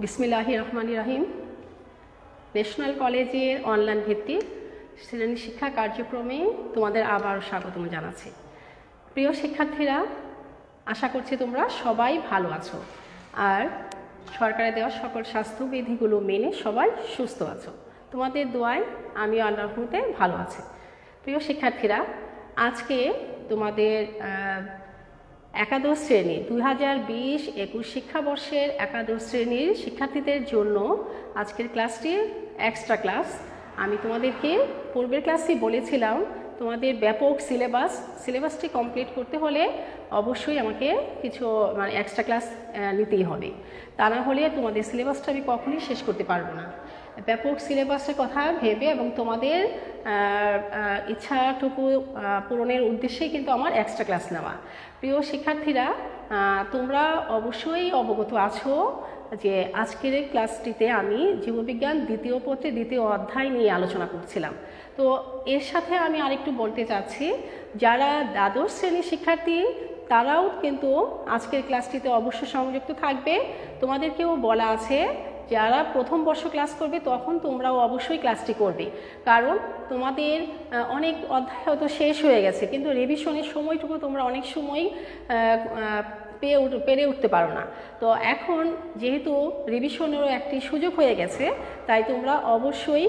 বিসমিল্লাহির রহমানির রহিম। ন্যাশনাল কলেজের অনলাইন ভিত্তিক শ্রেণী শিক্ষা কার্যক্রমে তোমাদের আবারও স্বাগতম জানাচ্ছি। প্রিয় শিক্ষার্থীরা, আশা করছি তোমরা সবাই ভালো আছো আর সরকারের দেওয়া সকল স্বাস্থ্যবিধিগুলো মেনে সবাই সুস্থ আছো। তোমাদের দোয়ায় আমি আল্লাহর রহমতে ভালো আছি। প্রিয় শিক্ষার্থীরা, আজকে তোমাদের একাদশ শ্রেণী 2020-21 শিক্ষাবর্ষের একাদশ শ্রেণীর শিক্ষার্থীদের জন্য আজকের ক্লাসটি এক্সট্রা ক্লাস। আমি তোমাদেরকে পূর্বের ক্লাসে বলেছিলাম তোমাদের ব্যাপক সিলেবাসটি কমপ্লিট করতে হলে অবশ্যই আমাকে কিছু এক্সট্রা ক্লাস নিতেই হবে, তা না হলে তোমাদের সিলেবাসটা আমি কখনোই শেষ করতে পারবো না। ব্যাপক সিলেবাসের কথা ভেবে এবং তোমাদের ইচ্ছাটুকু পূরণের উদ্দেশ্যেই কিন্তু আমার এক্সট্রা ক্লাস নেওয়া। প্রিয় শিক্ষার্থীরা, তোমরা অবশ্যই অবগত আছো যে আজকের ক্লাসটিতে আমি জীববিজ্ঞান দ্বিতীয় পত্রে দ্বিতীয় অধ্যায় নিয়ে আলোচনা করছিলাম। তো এর সাথে আমি আরেকটু বলতে চাচ্ছি, যারা দ্বাদশ শ্রেণীর শিক্ষার্থী তারাও কিন্তু আজকের ক্লাসটিতে অবশ্যই সংযুক্ত থাকবে। তোমাদেরকেও বলা আছে যারা প্রথম বর্ষ ক্লাস করবে তখন তোমরাও অবশ্যই ক্লাসটি করবে, কারণ তোমাদের অনেক অধ্যায় হয়তো শেষ হয়ে গেছে কিন্তু রিভিশনের সময়টুকু তোমরা অনেক সময় পেরে উঠতে পারো না। তো এখন যেহেতু রিভিশনেরও একটি সুযোগ হয়ে গেছে, তাই তোমরা অবশ্যই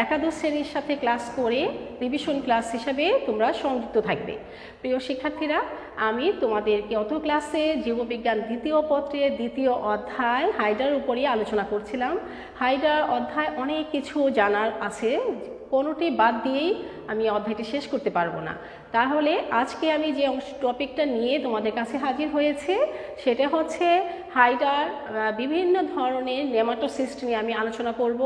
একাদশ শ্রেণীর সাথে ক্লাস করে রিভিশন ক্লাস হিসাবে তোমরা সংযুক্ত থাকবে। প্রিয় শিক্ষার্থীরা, আমি তোমাদেরকে অত ক্লাসে জীববিজ্ঞান দ্বিতীয় পত্রের দ্বিতীয় অধ্যায় হাইড্রার উপরেই আলোচনা করছিলাম। হাইড্রার অধ্যায় অনেক কিছু জানার আছে, কোনোটি বাদ দিয়েই আমি অধ্যায়টি শেষ করতে পারবো না। তাহলে আজকে আমি যে টপিকটা নিয়ে তোমাদের কাছে হাজির হয়েছে সেটা হচ্ছে হাইড্রার বিভিন্ন ধরনের নেমাটোসিস্ট নিয়ে আমি আলোচনা করব।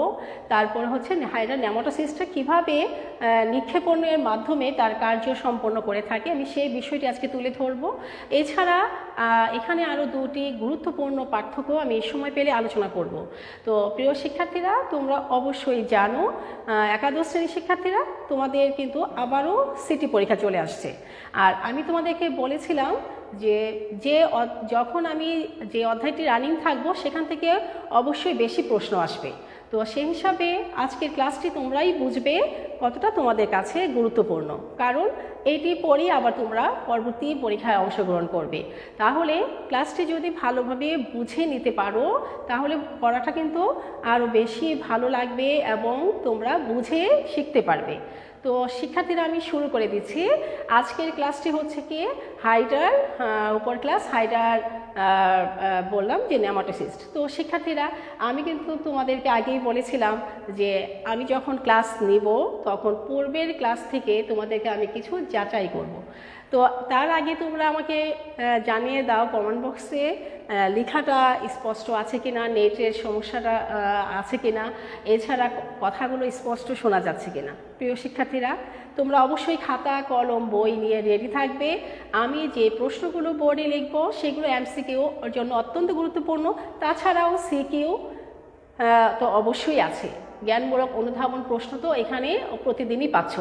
তারপর হচ্ছে হাইড্রার নেমাটোসিস্টটা কীভাবে নিক্ষেপণের মাধ্যমে তার কার্য সম্পন্ন করে থাকে, আমি সেই বিষয়টি আজকে তুলে ধরব। এছাড়া এখানে আরও দুটি গুরুত্বপূর্ণ পার্থক্য আমি এই সময় পেলে আলোচনা করব। তো প্রিয় শিক্ষার্থীরা, তোমরা অবশ্যই জানো একাদশ শ্রেণীর শিক্ষার্থীরা তোমাদের কিন্তু আবারও সিটি পরীক্ষা চলে আসছে। আর আমি তোমাদেরকে বলেছিলাম যে যখন আমি যে অধ্যায়টি রানিং থাকবো সেখান থেকে অবশ্যই বেশি প্রশ্ন আসবে। তো সেই হিসাবে আজকের ক্লাসটি তোমরাই বুঝবে কতটা তোমাদের কাছে গুরুত্বপূর্ণ, কারণ এইটি পরেই আবার তোমরা পরবর্তী পরীক্ষায় অংশগ্রহণ করবে। তাহলে ক্লাসটি যদি ভালোভাবে বুঝে নিতে পারো তাহলে পড়াটা কিন্তু আরও বেশি ভালো লাগবে এবং তোমরা বুঝে শিখতে পারবে। তো শিক্ষার্থীরা, আমি শুরু করে দিচ্ছি। আজকের ক্লাসটি হচ্ছে কি হাইড্রার উপর ক্লাস, হাইড্রার বললাম যে নেমাটোসিস্ট। তো শিক্ষার্থীরা, আমি কিন্তু তোমাদেরকে আগেই বলেছিলাম যে আমি যখন ক্লাস নিব তখন পূর্বের ক্লাস থেকে তোমাদেরকে আমি কিছু যাচাই করব। তো তার আগে তোমরা আমাকে জানিয়ে দাও কমেন্ট বক্সে লেখাটা স্পষ্ট আছে কিনা, নেটের সমস্যাটা আছে কিনা, এছাড়া কথাগুলো স্পষ্ট শোনা যাচ্ছে কিনা। প্রিয় শিক্ষার্থীরা, তোমরা অবশ্যই খাতা কলম বই নিয়ে রেডি থাকবে। আমি যে প্রশ্নগুলো বোর্ডে লিখব সেগুলো এমসিকিউ এর জন্য অত্যন্ত গুরুত্বপূর্ণ, তাছাড়াও সিকিউ তো অবশ্যই আছে। জ্ঞানমূলক অনুধাবন প্রশ্ন তো এখানে প্রতিদিনই পাচ্ছ।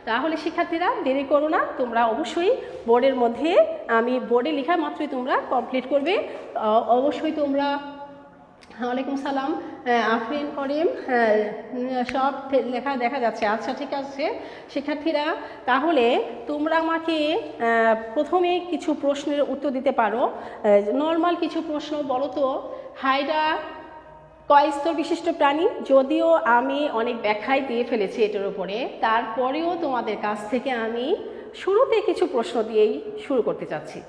তাহলে শিক্ষার্থীরা দেরি করো না, তোমরা অবশ্যই বোর্ডের মধ্যে আমি বোর্ডে লেখা মাত্রই তোমরা কমপ্লিট করবে। অবশ্যই তোমরা ওয়ালাইকুম সালাম, আফরিন করিম, সব লেখা দেখা যাচ্ছে। আচ্ছা, ঠিক আছে শিক্ষার্থীরা, তাহলে তোমরা আমাকে প্রথমে কিছু প্রশ্নের উত্তর দিতে পারো। নর্মাল কিছু প্রশ্ন বলো তো, হাইড্রা কয় স্তর বিশিষ্ট প্রাণী? যদিও আমি অনেক ব্যাখ্যাই দিয়ে ফেলেছি এটার উপরে, তারপরেও তোমাদের কাছ থেকে আমি শুরুতে কিছু প্রশ্ন দিয়েই শুরু করতে চাচ্ছি।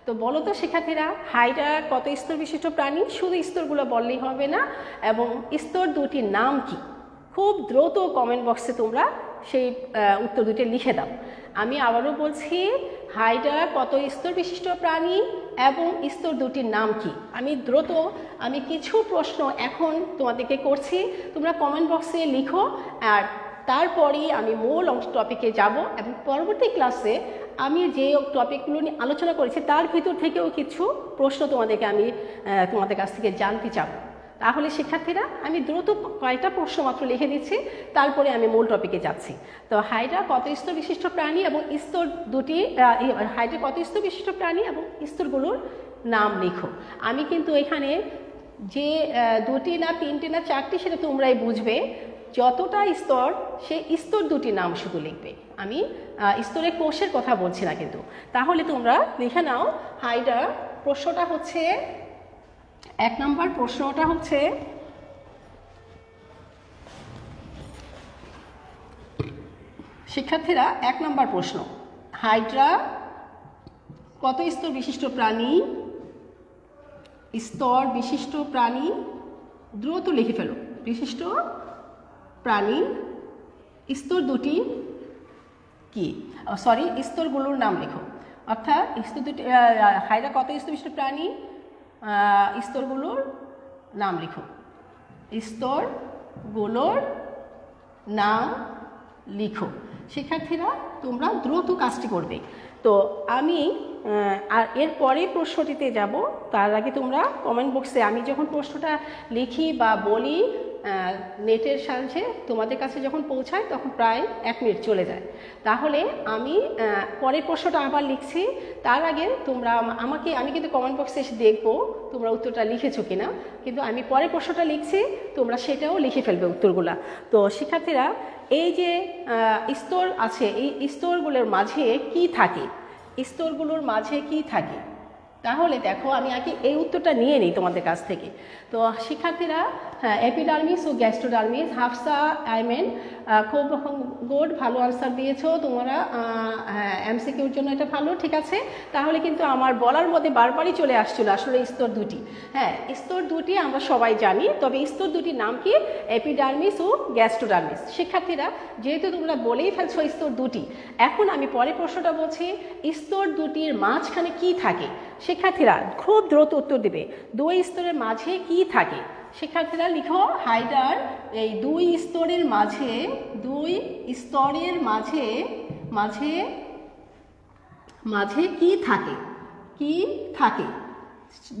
তো বলো তো শিক্ষার্থীরা, হাইড্রা কত স্তর বিশিষ্ট প্রাণী? শুধু স্তরগুলো বললেই হবে না, এবং স্তর দুটির নাম কি? খুব দ্রুত কমেন্ট বক্সে তোমরা সেই উত্তর দুটি লিখে দাও। আমি আবারও বলছি, হাইড্রা কত স্তর বিশিষ্ট প্রাণী এবং স্তর দুটির নাম কি? আমি কিছু প্রশ্ন এখন তোমাদেরকে করছি, তোমরা কমেন্ট বক্সে লিখো, আর তারপরেই আমি মূল টপিকে যাব এবং পরবর্তী ক্লাসে আমি যে টপিকগুলো নিয়ে আলোচনা করেছি তার ভিতর থেকেও কিছু প্রশ্ন আমি তোমাদের কাছ থেকে জানতে চাব। তাহলে শিক্ষার্থীরা, আমি দ্রুত কয়েকটা প্রশ্ন মাত্র লিখে দিচ্ছি, তারপরে আমি মূল টপিকে যাচ্ছি। তো হাইড্রা কত স্তর বিশিষ্ট প্রাণী এবং স্তর দুটি, হাইড্রা কত স্তর বিশিষ্ট প্রাণী এবং স্তরগুলোর নাম লিখো। আমি কিন্তু এখানে যে দুটি না তিনটি না চারটি সেটা তোমরাই বুঝবে। যতটা স্তর সেই স্তর দুটির নাম শুধু লিখবে, আমি স্তরের কোষের কথা বলছি না কিন্তু। তাহলে তোমরা লিখে নাও হাইড্রা। প্রশ্নটা হচ্ছে 1 নম্বর প্রশ্নটা হচ্ছে শিক্ষার্থীরা 1 নম্বর প্রশ্ন, হাইড্রা কত স্তর বিশিষ্ট প্রাণী? স্তর বিশিষ্ট প্রাণী, দ্রুত লিখে ফেলো। বিশিষ্ট প্রাণী, স্তর দুটি কি, সরি স্তরগুলোর নাম লেখো। অর্থাৎ স্তর দুটি, হাইড্রা কত স্তর বিশিষ্ট প্রাণী, স্তরগুলোর নাম লিখো। স্তরগুলোর নাম লিখো। শিক্ষার্থীরা তোমরা দ্রুত কাজটি করবে। তো আমি আর এর পরে প্রশ্নটিতে যাব, তার আগে তোমরা কমেন্ট বক্সে আমি যখন প্রশ্নটা লিখি বা বলি নেটের সাহায্যে তোমাদের কাছে যখন পৌঁছায় তখন প্রায় 1 মিনিট চলে যায়। তাহলে আমি পরের প্রশ্নটা আবার লিখছি, তার আগে তোমরা আমি কিন্তু কমেন্ট বক্সে এসে দেখবো তোমরা উত্তরটা লিখেছো কিনা, কিন্তু আমি পরের প্রশ্নটা লিখছি, তোমরা সেটাও লিখে ফেলবে উত্তরগুলা। তো শিক্ষার্থীরা এই যে স্তর আছে, এই স্তরগুলোর মাঝে কি থাকে, স্তরগুলোর মাঝে কি থাকে? তাহলে দেখো আমি আগে এই উত্তরটা নিয়ে নিই তোমাদের কাছ থেকে। তো শিক্ষার্থীরা এপিডার্মিস ও গ্যাস্ট্রোডার্মিস, হাফসা আইমেন খুব গুড, ভালো আনসার দিয়েছো তোমরা। এমসিকিউর জন্য এটা ভালো, ঠিক আছে। তাহলে কিন্তু আমার বলার মধ্যে বারবারই চলে আসছিল আসলে স্তর দুটি। হ্যাঁ, স্তর দুটি আমরা সবাই জানি, তবে স্তর দুটির নাম কি? এপিডার্মিস ও গ্যাস্ট্রোডার্মিস। শিক্ষার্থীরা যেহেতু তোমরা বলেই ফেলছো স্তর দুটি, এখন আমি পরের প্রশ্নটা বলছি, স্তর দুটির মাঝখানে কি থাকে? শিক্ষার্থীরা খুব দ্রুত উত্তর দেবে, 2 স্তরের মাঝে কি থাকে? শিক্ষার্থীরা লিখো হাইড্রার এই 2 স্তরের মাঝে, 2 স্তরের মাঝে মাঝে মাঝে কি থাকে? কি থাকে?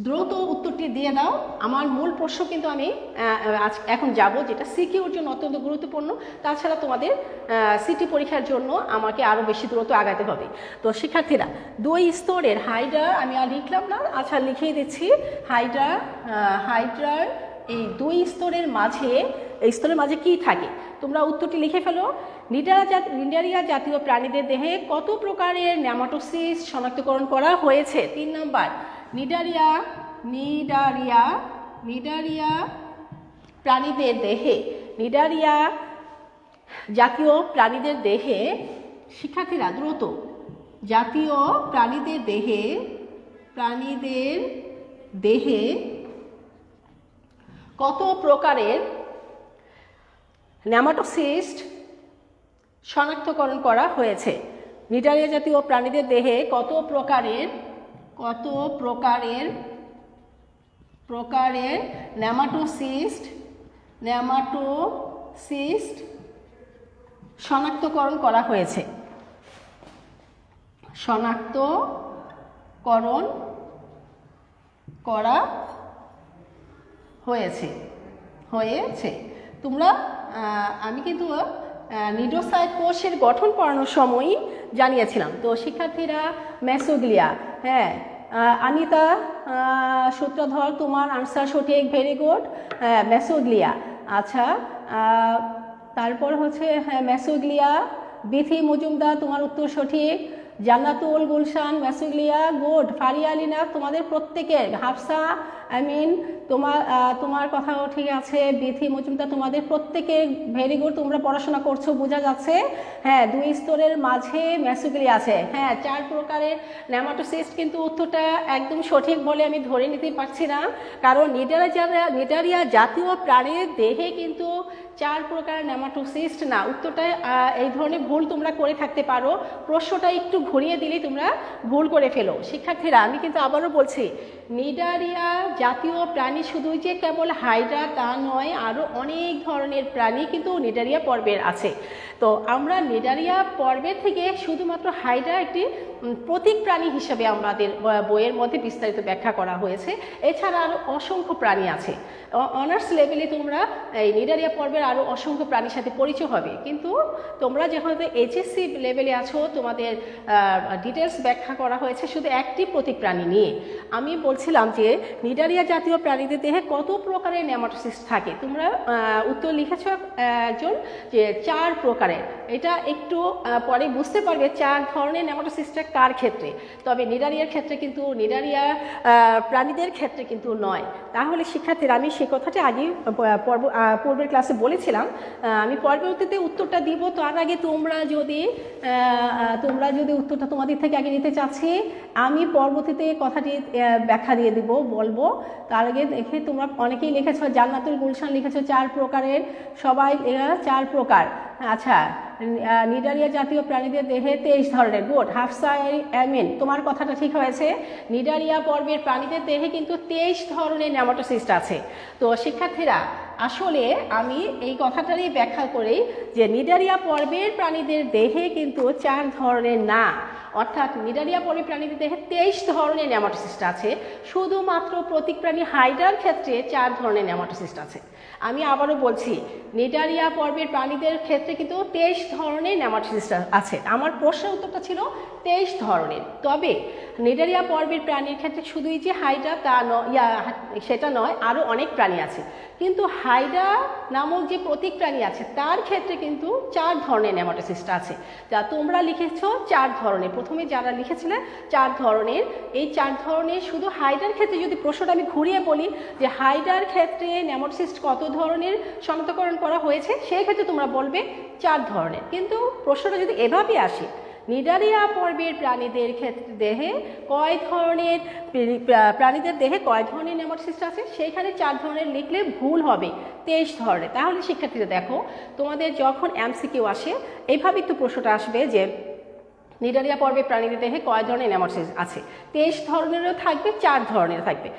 দ্রুত উত্তরটি দিয়ে দাও। আমার মূল প্রশ্ন কিন্তু আমি এখন যাব, যেটা সিকিউর জন্য অত্যন্ত গুরুত্বপূর্ণ। তাছাড়া তোমাদের সিটি পরীক্ষার জন্য আমাকে আরও বেশি দ্রুত আগাতে হবে। তো শিক্ষার্থীরা 2 স্তরের হাইড্রা, আমি আর লিখলাম না, আচ্ছা লিখিয়ে দিচ্ছি। হাইড্রার এই 2 স্তরের মাঝে কি থাকে? তোমরা উত্তরটি লিখে ফেলো। নিডারিয়া জাতীয় প্রাণীদের দেহে কত প্রকারের নেমাটোসিস শনাক্তকরণ করা হয়েছে? 3 নম্বর, নিডারিয়া প্রাণীদের দেহে, নিডারিয়া জাতীয় প্রাণীদের দেহে, শিক্ষার্থীরা দ্রুত, জাতীয় প্রাণীদের দেহে কত প্রকারের নেমাটোসিস্ট শনাক্তকরণ করা হয়েছে? নিডারিয়া জাতীয় প্রাণীদের দেহে কত প্রকারের নেমাটোসিস্ট শনাক্তকরণ করা হয়েছে? শনাক্তকরণ করা হয়েছে। তোমরা আমি কিন্তু নিডোসাইট কোষের গঠন পড়ানোর সময়ই জানিয়েছিলাম। তো শিক্ষার্থীরা মেসোগ্লিয়া, হ্যাঁ আনিতা সূত্রধর তোমার আনসার সঠিক, ভেরি গুড। মেসোগ্লিয়া, আচ্ছা তারপর হচ্ছে মেসোগ্লিয়া। বিথি মজুমদার তোমার উত্তর সঠিক। জান্নাতুল গুলশান মেসোগ্লিয়া, গুড। ফারিয়া আলিনা তোমাদের প্রত্যেকের, হাফসা আমিন তোমার কথাও ঠিক আছে। বিথি মজুমদার তোমাদের প্রত্যেকের ভেরি গুড, তোমরা পড়াশোনা করছো বোঝা যাচ্ছে। হ্যাঁ 2 স্তরের মাঝে মেসোগ্লিয়া আছে। হ্যাঁ 4 প্রকারের নেমাটোসিস্ট, কিন্তু উত্তরটা একদম সঠিক বলে আমি ধরে নিতে পারছি না, কারণ নিডারিয়া জাতীয় প্রাণীর দেহে কিন্তু 4 প্রকার নেমাটোসিস্ট না। উত্তরটা এই ধরনের ভুল তোমরা করে থাকতে পারো, প্রশ্নটা একটু ঘুরিয়ে দিলে তোমরা ভুল করে ফেলো। শিক্ষার্থীরা আমি কিন্তু আবারও বলছি, নিডারিয়া জাতীয় প্রাণী শুধু যে কেবল হাইড্রা তা নয়, আরও অনেক ধরনের প্রাণী কিন্তু নিডারিয়া পর্বের আছে। তো আমরা নিডারিয়া পর্বের থেকে শুধুমাত্র হাইড্রা একটি প্রতীক প্রাণী হিসেবে আমাদের বইয়ের মধ্যে বিস্তারিত ব্যাখ্যা করা হয়েছে। এছাড়া আরও অসংখ্য প্রাণী আছে। অনার্স লেভেলে তোমরা এই নিডারিয়া পর্বের আরও অসংখ্য প্রাণীর সাথে পরিচয় হবে, কিন্তু তোমরা যখন এইচএসসি লেভেলে আছো তোমাদের ডিটেলস ব্যাখ্যা করা হয়েছে শুধু একটি প্রতীক প্রাণী নিয়ে। আমি বলছিলাম যে নিডারিয়া জাতীয় প্রাণীদের দেহে কত প্রকারের নেমাটোসিস্ট থাকে। তোমরা উত্তর লিখেছ একজন যে 4 প্রকারের। এটা একটু পরে বুঝতে পারবে 4 ধরনের নেমাটোসিস্টটা কার ক্ষেত্রে, তবে নিডারিয়ার ক্ষেত্রে কিন্তু নিডারিয়া প্রাণীদের ক্ষেত্রে কিন্তু নয়। তাহলে শিক্ষার্থীরা আমি সেই কথাটা আগেই পূর্বের ক্লাসে বলেছিলাম, আমি পরবর্তীতে উত্তরটা দিব। তার আগে তোমরা যদি উত্তরটা তোমাদের থেকে আগে নিতে চাচ্ছি, আমি পরবর্তীতে কথাটি ব্যাখ্যা দিয়ে দিব, বলবো। তার আগে দেখে তোমরা অনেকেই লিখেছ, জান্নাতুল গুলশান লিখেছ 4 প্রকারের, সবাই 4 প্রকার। আচ্ছা, নিডারিয়া জাতীয় প্রাণীদের দেহে 23 ধরনের। গুড, হাফসা আমিন, তোমার কথাটা ঠিক হয়েছে। নিডারিয়া পর্বের প্রাণীদের দেহে কিন্তু 23 ধরনের নেমাটোসিস্ট আছে। তো শিক্ষার্থীরা আসলে আমি এই কথাটারই ব্যাখ্যা করি যে নিডারিয়া পর্বের প্রাণীদের দেহে কিন্তু 4 ধরনের না, অর্থাৎ নিডারিয়া পর্বের প্রাণীদের দেহে 23 ধরনের নেমাটোসিস্ট আছে। শুধুমাত্র প্রতীক প্রাণী হাইড্রার ক্ষেত্রে 4 ধরনের নেমাটোসিস্ট আছে। আমি আবারও বলছি, নিডারিয়া পর্বের প্রাণীদের ক্ষেত্রে কিন্তু 23 ধরনের নেমাটোসিস্ট আছে। আমার প্রশ্নের উত্তরটা ছিল 23 ধরনের। তবে নিডারিয়া পর্বের প্রাণীর ক্ষেত্রে শুধুই যে হাইড্রা তা সেটা নয়, আরও অনেক প্রাণী আছে। কিন্তু হাইড্রা নামক যে প্রতীক প্রাণী আছে তার ক্ষেত্রে কিন্তু 4 ধরনের নেমাটোসিস্ট আছে। যা তোমরা লিখেছ 4 ধরনের, প্রথমে যারা লিখেছিলে 4 ধরনের। এই 4 ধরনের শুধু হাইড্রার ক্ষেত্রে যদি প্রশ্নটা আমি ঘুরিয়ে বলি যে হাইড্রার ক্ষেত্রে নেমাটোসিস্ট কত ধরনের শনাক্তকরণ করা হয়েছে, সেই ক্ষেত্রে তোমরা বলবে 4 ধরনের। কিন্তু প্রশ্নটা যদি এভাবে আসে, নিডারিয়া পর্বের প্রাণীদের ক্ষেত্রে দেহে কয় ধরনের প্রাণীদের দেহে কয় ধরনের নেমাটোসিস্ট আছে, সেইখানে 4 ধরনের লিখলে ভুল হবে, 23 ধরনের। তাহলে শিক্ষার্থীরা দেখো, তোমাদের যখন এমসিকিউ আসে এইভাবেই তো প্রশ্নটা আসবে যে নিডারিয়া পর্বের প্রাণীদের দেহে কয় ধরনের নেমাটোসিস্ট আছে। 23 ধরনেরও থাকবে, 4 ধরনের থাকবে।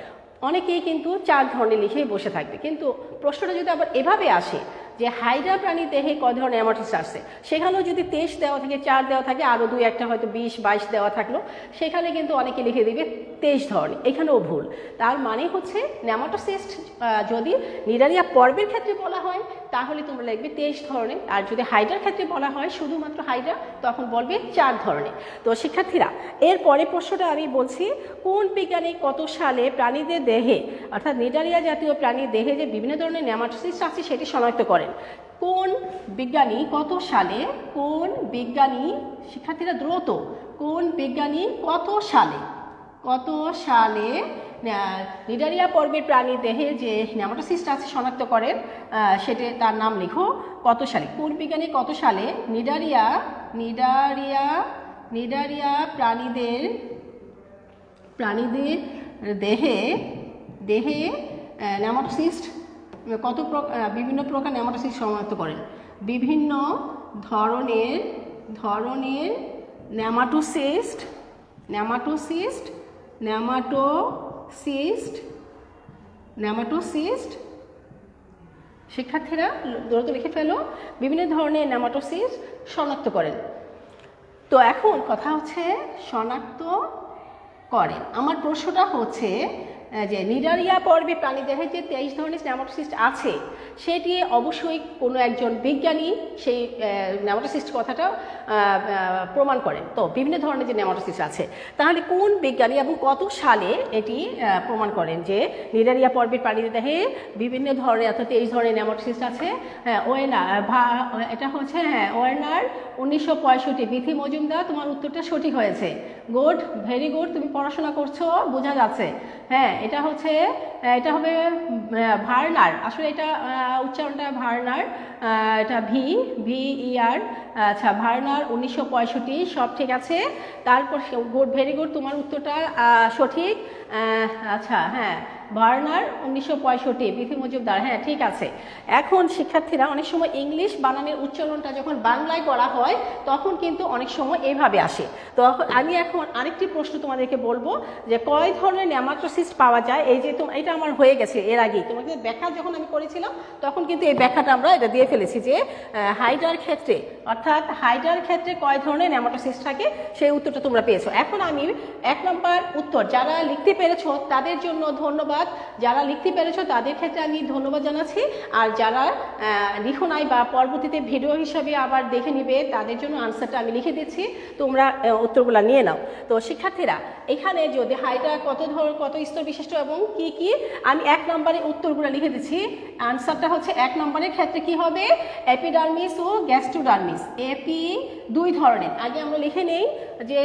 অনেকেই কিন্তু 4 ধরনের লিখেই বসে থাকবে। কিন্তু প্রশ্নটা যদি আবার এভাবে আসে যে হাইড্রা প্রাণীর দেহে কয় ধরনের নেমাটোসিস্ট আছে, সেখানেও যদি 23 দেওয়া থাকে, 4 দেওয়া থাকে, আরও 2-1টা হয়তো 20-22 দেওয়া থাকলো, সেখানে কিন্তু অনেকে লিখে দিবে 23 ধরনের। এখানেও ভুল। তার মানে হচ্ছে নেমাটোসিস্ট যদি নিডারিয়া পর্বের ক্ষেত্রে বলা হয় তাহলে তোমরা লিখবে 23 ধরনের, আর যদি হাইড্রার ক্ষেত্রে বলা হয় শুধুমাত্র হাইড্রা তখন বলবে 4 ধরনের। তো শিক্ষার্থীরা এর পরে প্রশ্নটা আমি বলছি, কোন বিজ্ঞানী কত সালে প্রাণীদের দেহে অর্থাৎ নিডারিয়া জাতীয় প্রাণীর দেহে যে বিভিন্ন ধরনের নেমাটোসিস্ট আছে সেটি শনাক্ত করেন। কোন বিজ্ঞানী কত সালে, কোন বিজ্ঞানী, শিক্ষার্থীরা দ্রুত, কোন বিজ্ঞানী কত সালে নিডারিয়া পর্বের প্রাণীর দেহে যে নেমাটোসিস্ট আছে শনাক্ত করেন, সেটা তার নাম লিখো। কত সালে, কোন বিজ্ঞানী কত সালে নিডারিয়া প্রাণীদের দেহে নেমাটোসিস্ট বিভিন্ন প্রকার নেমাটোসিস্ট শনাক্ত করেন। বিভিন্ন ধরনের নেমাটোসিস্ট শিক্ষার্থীরা দ্রুত লিখে ফেলো, বিভিন্ন ধরনের নেমাটোসিস্ট শনাক্ত করেন। তো এখন কথা হচ্ছে শনাক্ত করেন। আমার প্রশ্নটা হচ্ছে যে নিডারিয়া পর্বে প্রাণীদেহে যে 23 ধরনের নেমাটোসিস্ট আছে সেটি অবশ্যই কোনো একজন বিজ্ঞানী সেই নেমাটোসিস্ট কথাটা প্রমাণ করেন। তো বিভিন্ন ধরনের যে নেমাটোসিস্ট আছে, তাহলে কোন বিজ্ঞানী এবং কত সালে এটি প্রমাণ করেন যে নিডারিয়া পর্বের প্রাণীদের দেহে বিভিন্ন ধরনের অর্থাৎ 23 ধরনের নেমাটোসিস্ট আছে? এটা হচ্ছে ওয়ার্নার 1965। বিথি মজুমদার, তোমার উত্তরটা সঠিক হয়েছে। গুড, ভেরি গুড, তুমি পড়াশোনা করছো বোঝা যাচ্ছে। হ্যাঁ, এটা হবে ভার্নার। আসলে এটা উচ্চারণটা ভার্নার, এটা VER আচ্ছা ভার্নার 1965, সব ঠিক আছে। তারপর গুড, ভেরি গুড, তোমার উত্তরটা সঠিক। আচ্ছা হ্যাঁ, ভার্নার 1965, বিপি মজুমদার, হ্যাঁ ঠিক আছে। এখন শিক্ষার্থীরা অনেক সময় ইংলিশ বানানের উচ্চারণটা যখন বাংলায় করা হয় তখন কিন্তু অনেক সময় এইভাবে আসে। তো আমি এখন আরেকটি প্রশ্ন তোমাদেরকে বলবো যে কয় ধরনের নেমাটোসিস্ট পাওয়া যায়। এই যে এটা আমার হয়ে গেছে এর আগেই, তোমাকে ব্যাখ্যা যখন আমি করেছিলাম তখন কিন্তু এই ব্যাখ্যাটা আমরা এটা দিয়ে ফেলেছি যে হাইড্রার ক্ষেত্রে, অর্থাৎ হাইড্রার ক্ষেত্রে কয় ধরনের নেমাটোসিস্ট থাকে, সেই উত্তরটা তোমরা পেয়েছো। এখন আমি 1 নম্বর উত্তর যারা লিখতে পেরেছো তাদের জন্য ধন্যবাদ, যারা লিখতে পেরেছো তাদের ক্ষেত্রে আমি ধন্যবাদ জানাচ্ছি, আর যারা লিখো নাই বা পরবর্তীতে ভিডিও হিসাবে আবার দেখে নিবে তাদের জন্য আনসারটা আমি লিখে দিচ্ছি, তোমরা উত্তরগুলো নিয়ে নাও। তো শিক্ষার্থীরা এখানে যদি হাইড্রা কত স্তর বিশিষ্ট এবং কি কি, আমি 1 নম্বরে উত্তরগুলো লিখে দিচ্ছি। আনসারটা হচ্ছে 1 নম্বরের ক্ষেত্রে কি হবে, এপিডার্মিস ও গ্যাস্ট্রোডার্মিস। এপি 2 ধরনের, আগে আমরা লিখে নেই যে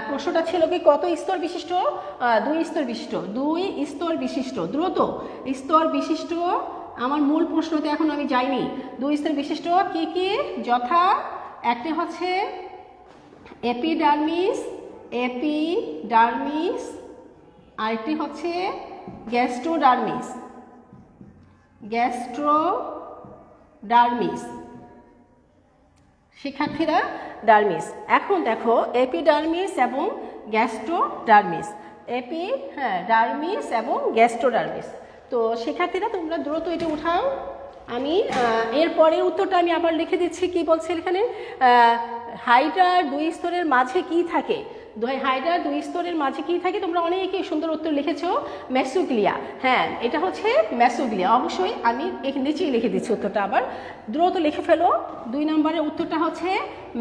প্রশ্নটা ছিল কি কত স্তর বিশিষ্ট, 2 স্তর বিশিষ্ট, 2 স্তর বিশিষ্ট, দ্রুত স্তর বিশিষ্ট। আমার মূল প্রশ্নতে এখন আমি যাইনি। 2 স্তর বিশিষ্ট কি কি, যথা একটি হচ্ছে এপিডার্মিস, আরেকটি হচ্ছে গ্যাস্ট্রোডার্মিস। শিক্ষার্থীরা ডার্মিস, এখন দেখো এপিডার্মিস এবং গ্যাস্ট্রোডার্মিস, ডার্মিস এবং গ্যাস্ট্রোডার্মিস। তো শিক্ষার্থীরা তোমরা দ্রুত এটা উঠাও। আমি এরপরের উত্তরটা আমি আবার লিখে দিচ্ছি। কি বলছে এখানে, হাইড্রার 2 স্তরের মাঝে কি থাকে, হাইড্রার 2 স্তরের মাঝে কি থাকে, তোমরা অনেকেই সুন্দর উত্তর লিখেছো, মেসোগ্লিয়া। হ্যাঁ এটা হচ্ছে মেসোগ্লিয়া, অবশ্যই আমি নিচেই লিখে দিচ্ছি উত্তরটা, আবার দ্রুত লিখে ফেলো। 2 নম্বরের উত্তরটা হচ্ছে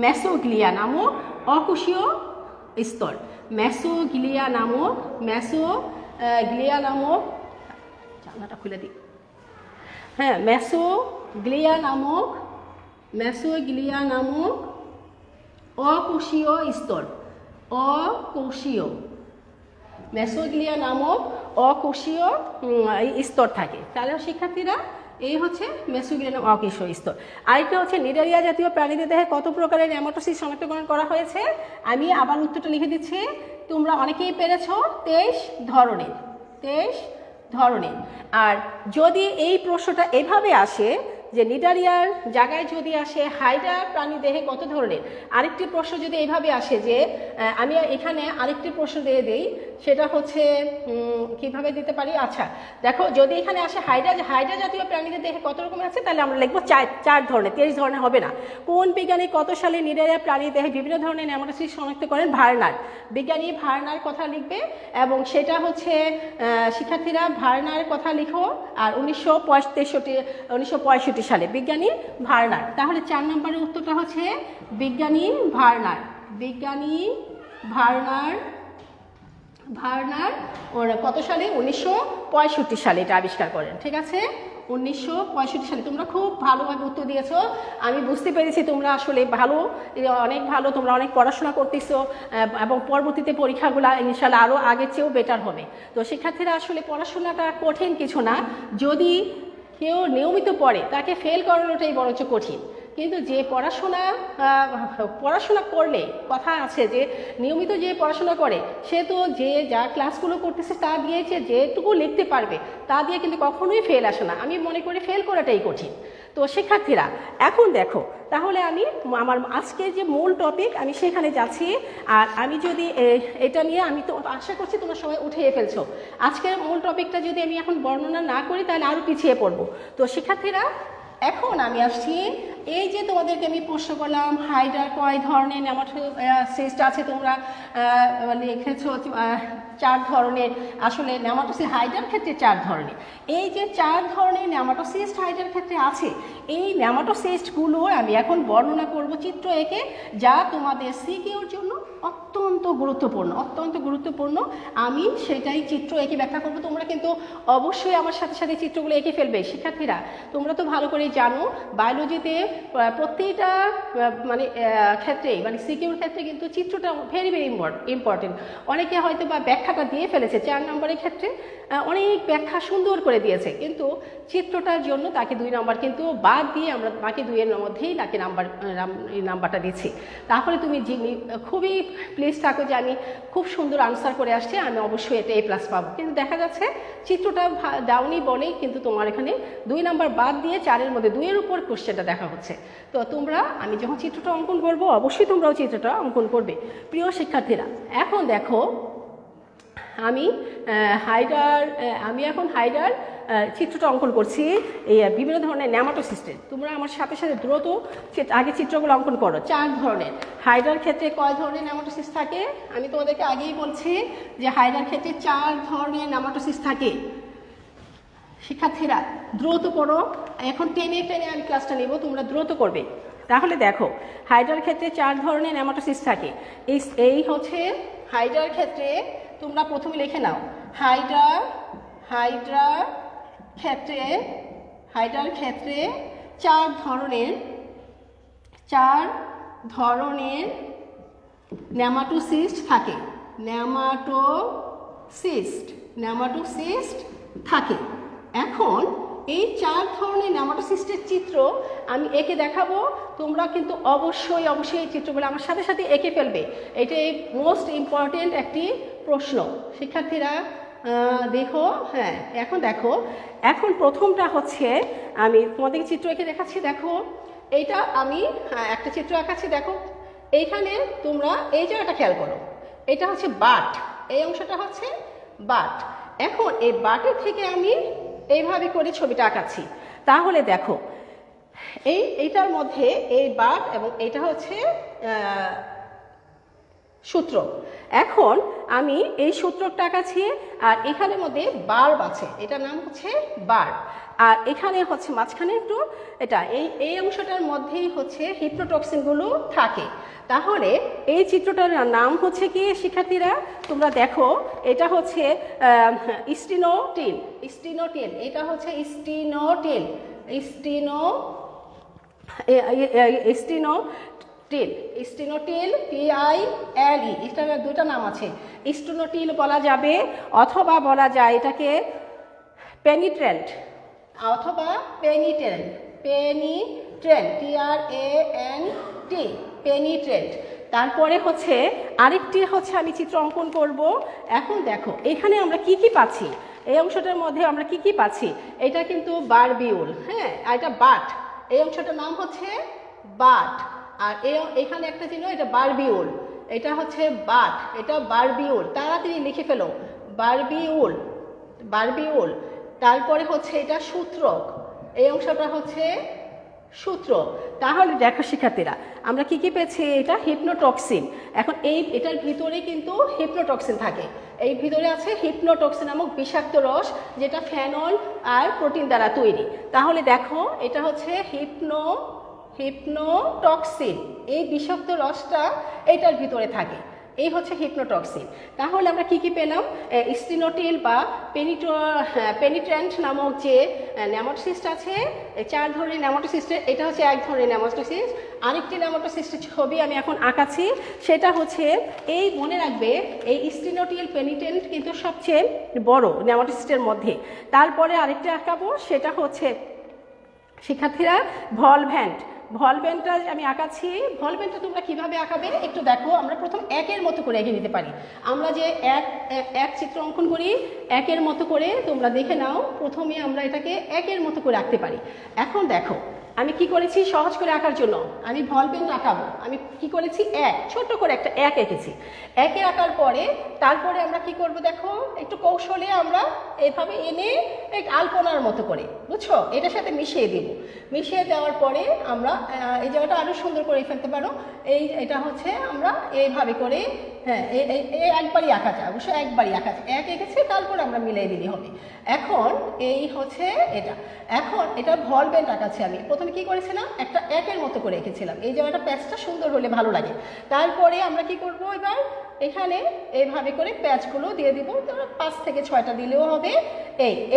মেসোগ্লিয়া নামক অকোষীয় স্তর, মেসোগ্লিয়া নামক জানলাটা খুলে দিই, হ্যাঁ মেসোগ্লিয়া নামক অকোষীয় স্তর, মেসোগ্লিয়া নামক অকোষীয় স্তর থাকে। তাহলে শিক্ষার্থীরা এই হচ্ছে মেসোগ্লিয়া নামক অকোষীয় স্তর। আরেকটা হচ্ছে নিডারিয়া জাতীয় প্রাণীদের দেহে কত প্রকারের নেমাটোসিস্ট শনাক্তকরণ করা হয়েছে, আমি আবার উত্তরটা লিখে দিচ্ছি, তোমরা অনেকেই পেরেছো, 23 ধরনের। আর যদি এই প্রশ্নটা এভাবে আসে যে নিডারিয়ার জায়গায় যদি আসে হাইড্রা প্রাণী দেহে কত ধরনের, আরেকটি প্রশ্ন যদি এইভাবে আসে যে, আমি এখানে আরেকটি প্রশ্ন দিয়ে দিই, সেটা হচ্ছে কিভাবে দিতে পারি। আচ্ছা দেখো, যদি এখানে আসে হাইড্রা জাতীয় প্রাণীদের দেহে কত রকমের আছে, তাহলে আমরা লিখবো 4 ধরনের, 23 ধরনের হবে না। কোন বিজ্ঞানী কত সালে নিডারিয়া প্রাণী দেহে বিভিন্ন ধরনের নেমাটোসিস্ট শনাক্ত করেন, বিজ্ঞানী ভার্নার কথা লিখবে, এবং সেটা হচ্ছে শিক্ষার্থীরা ভার্নার কথা লিখো। আর 1965 সালে বিজ্ঞানী ভার্নার। তাহলে 4 নম্বরের উত্তরটা হচ্ছে বিজ্ঞানী ভার্নার ওর কত সালে, 1965 সালে এটা আবিষ্কার করেন। ঠিক আছে, 1965 সালে। তোমরা খুব ভালোভাবে উত্তর দিয়েছো, আমি বুঝতে পেরেছি তোমরা আসলে অনেক ভালো, তোমরা অনেক পড়াশোনা করতেছো, এবং পরবর্তীতে পরীক্ষাগুলো ইনশাআল্লাহ আরও আগের চেয়েও বেটার হবে। তো শিক্ষার্থীরা আসলে পড়াশোনাটা কঠিন কিছু না, যদি কেউ নিয়মিত পড়ে তাকে ফেল করানোটাই বরঞ্চ কঠিন। কিন্তু যে পড়াশোনা করলে, কথা আছে যে নিয়মিত যে পড়াশোনা করে সে তো যে যা ক্লাসগুলো করতেছে তা দিয়ে যেটুকু লিখতে পারবে তা দিয়ে কিন্তু কখনোই ফেল আসে না। আমি মনে করি ফেল করাটাই কঠিন। তো শিক্ষার্থীরা এখন দেখো, তাহলে আমি আমার আজকের যে মূল টপিক আমি সেখানে যাচ্ছি। আর আমি যদি এটা নিয়ে, আমি তো আশা করছি তোমরা সবাই উঠিয়ে ফেলছো, আজকের মূল টপিকটা যদি আমি এখন বর্ণনা না করি তাহলে আরও পিছিয়ে পড়বো। তো শিক্ষার্থীরা এখন আমি আসছি, এই যে তোমাদেরকে আমি প্রশ্ন করলাম হাইড্রার কয় ধরনের নেমাটোসিস্ট আছে, তোমরা লিখেছো 4 ধরনের। আসলে নেমাটোসিস্ট হাইড্রার ক্ষেত্রে 4 ধরনের। এই যে 4 ধরনের নেমাটোসিস্ট হাইড্রার ক্ষেত্রে আছে, এই নেমাটোসিস্টগুলো আমি এখন বর্ণনা করব চিত্র এঁকে, যা তোমাদের সিকিউর জন্য অত্যন্ত গুরুত্বপূর্ণ। আমি সেটাই চিত্র এঁকে ব্যাখ্যা করব। তোমরা কিন্তু অবশ্যই আমার সাথে সাথে চিত্রগুলো এঁকে ফেলবে। শিক্ষার্থীরা তোমরা তো ভালো করেই জানো বায়োলজিতে প্রত্যেকটা মানে ক্ষেত্রেই মানে সিকিউর ক্ষেত্রে কিন্তু চিত্রটা ভেরি ভেরি ইম্পর্টেন্ট। অনেকে হয়তো বা ব্যাখ্যাটা দিয়ে ফেলেছে 4 নম্বরের ক্ষেত্রে, অনেক ব্যাখ্যা সুন্দর করে দিয়েছে, কিন্তু চিত্রটার জন্য তাকে 2 নম্বর কিন্তু বাদ দিয়ে আমরা বাকি 2-এর মধ্যেই তাকে নাম্বারটা দিচ্ছি। তাহলে তুমি খুবই প্লিজ থাকো যে আমি খুব সুন্দর আনসার করে আসছি, আমি অবশ্যই এটা A+ পাবো। কিন্তু দেখা যাচ্ছে চিত্রটা দাউনি বলেই কিন্তু তোমার এখানে 2 নম্বর বাদ দিয়ে 4-এর মধ্যে 2-এর উপর কোশ্চেনটা দেখা হচ্ছে। তো তোমরা আমি যখন চিত্রটা অঙ্কন করব অবশ্যই তোমরাও চিত্রটা অঙ্কন করবে। প্রিয় শিক্ষার্থীরা, এখন দেখো আমি এখন হাইডার চিত্রটা অঙ্কন করছি এই বিভিন্ন ধরনের নেমাটোসিস্টের। তোমরা আমার সাথে সাথে দ্রুত আগে চিত্রগুলো অঙ্কন করো। 4 ধরনের হাইডার ক্ষেত্রে কয় ধরনের নেমাটোসিস্ট থাকে? আমি তোমাদেরকে আগেই বলছি যে হাইডার ক্ষেত্রে 4 ধরনের নেমাটোসিস্ট থাকে। শিক্ষার্থীরা দ্রুত করো, এখন টেনে আমি ক্লাসটা নেব, তোমরা দ্রুত করবে। তাহলে দেখো হাইডার ক্ষেত্রে 4 ধরনের নেমাটোসিস্ট থাকে। এই হচ্ছে হাইডার ক্ষেত্রে, তোমরা প্রথমে লিখে নাও হাইডার ক্ষেত্রে 4 ধরনের নেমাটোসিস্ট থাকে। নেমাটোসিস্ট থাকে। এখন এই 4 ধরনের নেমাটোসিস্টের চিত্র আমি এঁকে দেখাবো, তোমরা কিন্তু অবশ্যই এই চিত্রগুলো আমার সাথে সাথে এঁকে ফেলবে। এটা মোস্ট ইম্পর্টেন্ট একটি প্রশ্ন। শিক্ষার্থীরা দেখো, হ্যাঁ এখন দেখো, এখন প্রথমটা হচ্ছে আমি তোমাদেরকে চিত্র এঁকে দেখাচ্ছি। দেখো এইটা আমি একটা চিত্র আঁকাচ্ছি। দেখো এইখানে তোমরা এই জায়গাটা খেয়াল করো, এটা হচ্ছে বাট, এই অংশটা হচ্ছে বাট। এখন এই বাটের থেকে আমি এইভাবে করে ছবিটা আঁকাচ্ছি। তাহলে দেখো এইটার মধ্যে এই বাট এবং এটা হচ্ছে সূত্র। এখন আমি এই সূত্রটা আঁকাচ্ছি, আর এখানের মধ্যে বার্ব আছে, এটার নাম হচ্ছে বার্ব। আর এখানে হচ্ছে মাঝখানে একটু এটা এই অংশটার মধ্যেই হচ্ছে হিপ্নোটক্সিনগুলো থাকে। তাহলে এই চিত্রটার নাম হচ্ছে কি শিক্ষার্থীরা? তোমরা দেখো এটা হচ্ছে স্টিনোটিল। এটা হচ্ছে স্টিনোটিল। PILE, এটার 2টা নাম আছে। স্টিনোটিল বলা যাবে, অথবা বলা যায় এটাকে পেনিট্রেন্ট, পেনিট্রেন্ট। তারপরে হচ্ছে আরেকটি হচ্ছে আমি চিত্র অঙ্কন করব। এখন দেখো এখানে আমরা কি পাচ্ছি, এই অংশটার মধ্যে আমরা কি পাচ্ছি? এটা কিন্তু বারবিউল, হ্যাঁ, এটা বাট, এই অংশটার নাম হচ্ছে বাট। আর এখানে একটা ছিল এটা বারবিউল, এটা হচ্ছে বাট, এটা বারবিউল। তাড়াতাড়ি লিখে ফেলো, বারবিউল। তারপরে হচ্ছে এটা সূত্রক, এই অংশটা হচ্ছে সূত্র। তাহলে দেখো শিক্ষার্থীরা আমরা কি পেয়েছি? এটা হিপনোটক্সিন। এখন এটার ভিতরে কিন্তু হিপনোটক্সিন থাকে, এই ভিতরে আছে হিপনোটক্সিন নামক বিষাক্ত রস, যেটা ফেনল আর প্রোটিন দ্বারা তৈরি। তাহলে দেখো এটা হচ্ছে হিপনোটক্সিন, এই বিষাক্ত রসটা এটার ভিতরে থাকে, এই হচ্ছে হিপনোটক্সিন। তাহলে আমরা কি পেলাম? স্টিনোটিল বা পেনিট্রেন্ট নামক যে নেমাটোসিস্ট আছে, 4 ধরনের নেমাটোসিস্টের এটা হচ্ছে 1 ধরনের নেমাটোসিস্ট। আরেকটি নেমাটোসিস্টের ছবি আমি এখন আঁকাচ্ছি, সেটা হচ্ছে এই মনে রাখবে এই স্টিনোটিল পেনিট্রেন্ট কিন্তু সবচেয়ে বড় নেমাটোসিস্টের মধ্যে। তারপরে আরেকটা আঁকাবো, সেটা হচ্ছে শিক্ষার্থীরা ভলভেন্টটা আমি আঁকাচ্ছি। ভলভেন্টটা তোমরা কিভাবে আঁকাবে একটু দেখো। আমরা প্রথম 1-এর মতো করে এঁকে নিতে পারি। আমরা যে এক চিত্র অঙ্কন করি 1-এর মতো করে, তোমরা দেখে নাও। প্রথমে আমরা এটাকে 1-এর মতো করে আঁকতে পারি। এখন দেখো আমি কি করেছি, সহজ করে আঁকার জন্য আমি ভলভেন্ট আঁকাবো। আমি কি করেছি, ছোট করে একটা 1 এঁকেছি। 1-এ আঁকার পরে তারপরে আমরা কি করব দেখো, একটু কৌশলে আমরা এভাবে এনে এক আলপনার মতো করে, বুঝছো, এটার সাথে মিশিয়ে দেব। মিশিয়ে দেওয়ার পরে আমরা এই জায়গাটা আরও সুন্দর করে ফেলতে পারো। এটা হচ্ছে আমরা এইভাবে করে হ্যাঁ এই একবারই আঁকা যায়, অবশ্যই একবারই আঁকা যায়, এক এঁকেছি তারপর আমরা মিলিয়ে দিলেই হবে। এখন এই হচ্ছে এটা, এখন এটা ভল বেন্ড আঁকাচ্ছি। আমি প্রথমে কি করেছিলাম, একটা একের মতো করে এঁকেছিলাম, এই জায়গাটা প্যাচটা সুন্দর হলে ভালো লাগে। তারপরে আমরা কি করব, এবার এখানে এইভাবে করে প্যাচগুলো দিয়ে দিব, 5 থেকে 6টা দিলেও হবে।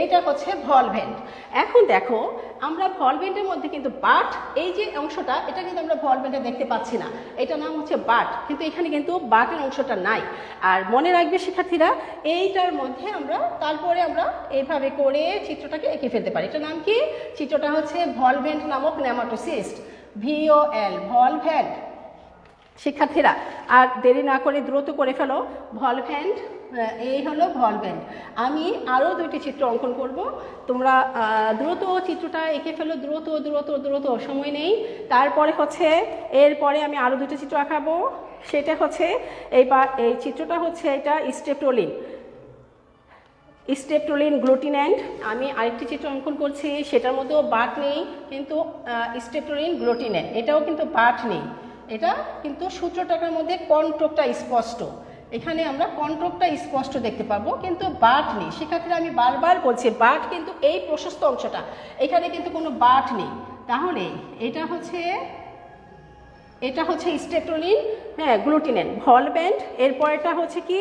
এইটা হচ্ছে ভল বেন্ড। এখন দেখো আমরা ভল বেন্ডের মধ্যে কিন্তু বাট, এই যে অংশটা এটা কিন্তু আমরা ভল বেন্ডে দেখতে পাচ্ছি না, এটা নাম হচ্ছে বাট, কিন্তু এখানে কিন্তু বাটের অংশটা নাই। আর মনে রাখবে শিক্ষার্থীরা, এইটার মধ্যে আমরা তারপরে আমরা এইভাবে করে চিত্রটাকে এঁকে ফেলতে পারি। এটার নাম কি, চিত্রটা হচ্ছে ভল বেন্ড নামক নেমাটোসিস্ট, VOL, ভল ভ্যান্ড। শিক্ষার্থীরা আর দেরি না করে দ্রুত করে ফেলো, ভল ভ্যান্ড, এই হলো ভল ভ্যান্ড। আমি আরও 2টি চিত্র অঙ্কন করব, তোমরা দ্রুত চিত্রটা এঁকে ফেলো, দ্রুত দ্রুত দ্রুত, সময় নেই। তারপরে হচ্ছে এরপরে আমি আরও 2টি চিত্র আঁকাবো, সেটা হচ্ছে এই চিত্রটা হচ্ছে এটা স্টেপটোলিন গ্লুটিন্যান্ট। আমি আরেকটি চিত্র অঙ্কন করছি, সেটার মধ্যেও বাট নেই, কিন্তু স্টেপটোলিন গ্লুটিন্যান্ট, এটাও কিন্তু বাট নেই, এটা কিন্তু সূত্রটার মধ্যে কন্ট্রোকটা স্পষ্ট, এখানে আমরা কন্ট্রোকটা স্পষ্ট দেখতে পাবো, কিন্তু বাট নেই। শিক্ষার্থীরা আমি বারবার বলছি, বাট কিন্তু এই প্রশস্ত অংশটা, এখানে কিন্তু কোনো বাট নেই। তাহলে এটা হচ্ছে স্টেপটোলিন, হ্যাঁ গ্লুটিন্যান্ট, ভল ব্যান্ড। এরপরটা হচ্ছে কি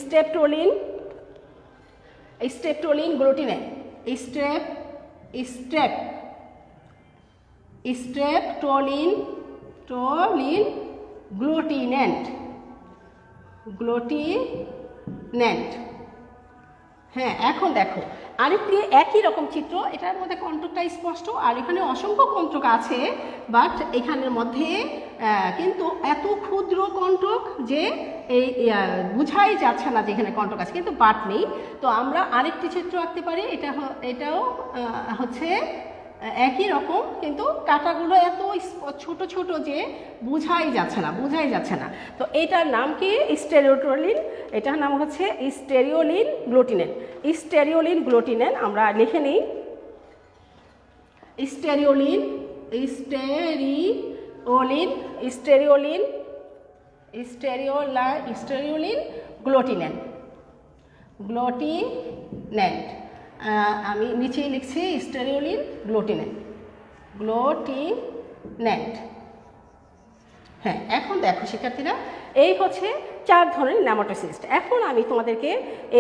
স্টেপটোলিন গ্লুটিন্যান্ট, স্টেপটোলিন গ্লুটিন্যান্ট। হ্যাঁ এখন দেখো আরেকটি একই রকম চিত্র, এটার মধ্যে কন্ট্রোকটা স্পষ্ট, আর এখানে অসংখ্য কন্ট্রোক আছে, বাট এখানের মধ্যে কিন্তু এত ক্ষুদ্র কন্ট্রোক যে এই বুঝাই যাচ্ছে না যে এখানে কন্ট্রোক আছে, কিন্তু বাট নেই। তো আমরা আরেকটি চিত্র আঁকতে পারি, এটাও হচ্ছে একই রকম, কিন্তু কাটাগুলো এত ছোট ছোট যে বুঝাই যাচ্ছে না। তো এটার নাম কি, স্টেরিওটোলিন, এটার নাম হচ্ছে স্টেরিওলিন গ্লুটিন্যান্ট। আমরা লিখে নিই স্টেরিওলিন গ্লুটিন্যান্ট। আমি নিচেই লিখছি স্টেরিওলিন গ্লুটিন্যান্ট। হ্যাঁ এখন দেখো শিক্ষার্থীরা, এই হচ্ছে 4 ধরনের নেমাটোসিস্ট। এখন আমি তোমাদেরকে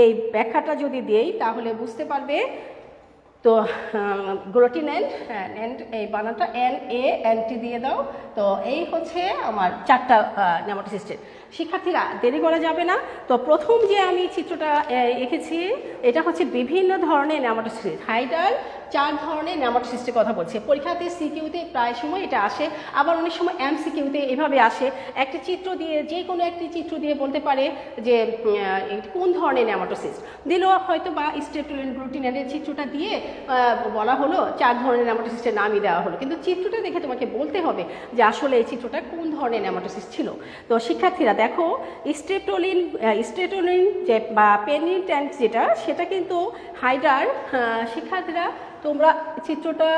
এই ব্যাখ্যাটা যদি দেই তাহলে বুঝতে পারবে। তো গ্লুটিন্যান্ট, এই বানানটা NANT দিয়ে দাও। তো এই হচ্ছে আমার 4টা নেমাটোসিস্টের। শিক্ষার্থীরা দেরি করা যাবে না। তো প্রথম যে আমি চিত্রটা এঁকেছি, এটা হচ্ছে বিভিন্ন ধরনের নেমাটোসিস্ট, হাইডার 4 ধরনের নেমাটোসিস্টের কথা বলছে। পরীক্ষাতে সিকিউতে প্রায় সময় এটা আসে, আবার অনেক সময় MCQতে এভাবে আসে, একটা চিত্র দিয়ে, যে কোনো একটি চিত্র দিয়ে বলতে পারে যে কোন ধরনের নেমাটোসিস্ট দিল, হয়তো বা স্টেপটোলিন গ্লুটিন্যান্টের চিত্রটা দিয়ে বলা হলো, 4 ধরনের নেমাটোসিস্টের নামই দেওয়া হলো, কিন্তু চিত্রটা দেখে তোমাকে বলতে হবে যে আসলে এই চিত্রটা কোন ধরনের নেমাটোসিস্ট ছিল। তো শিক্ষার্থীরা দেখো, স্টেপটোলিন যে বা পেনিট্যান্ট যেটা, সেটা কিন্তু হাইডার। শিক্ষার্থীরা তোমরা চিত্রটা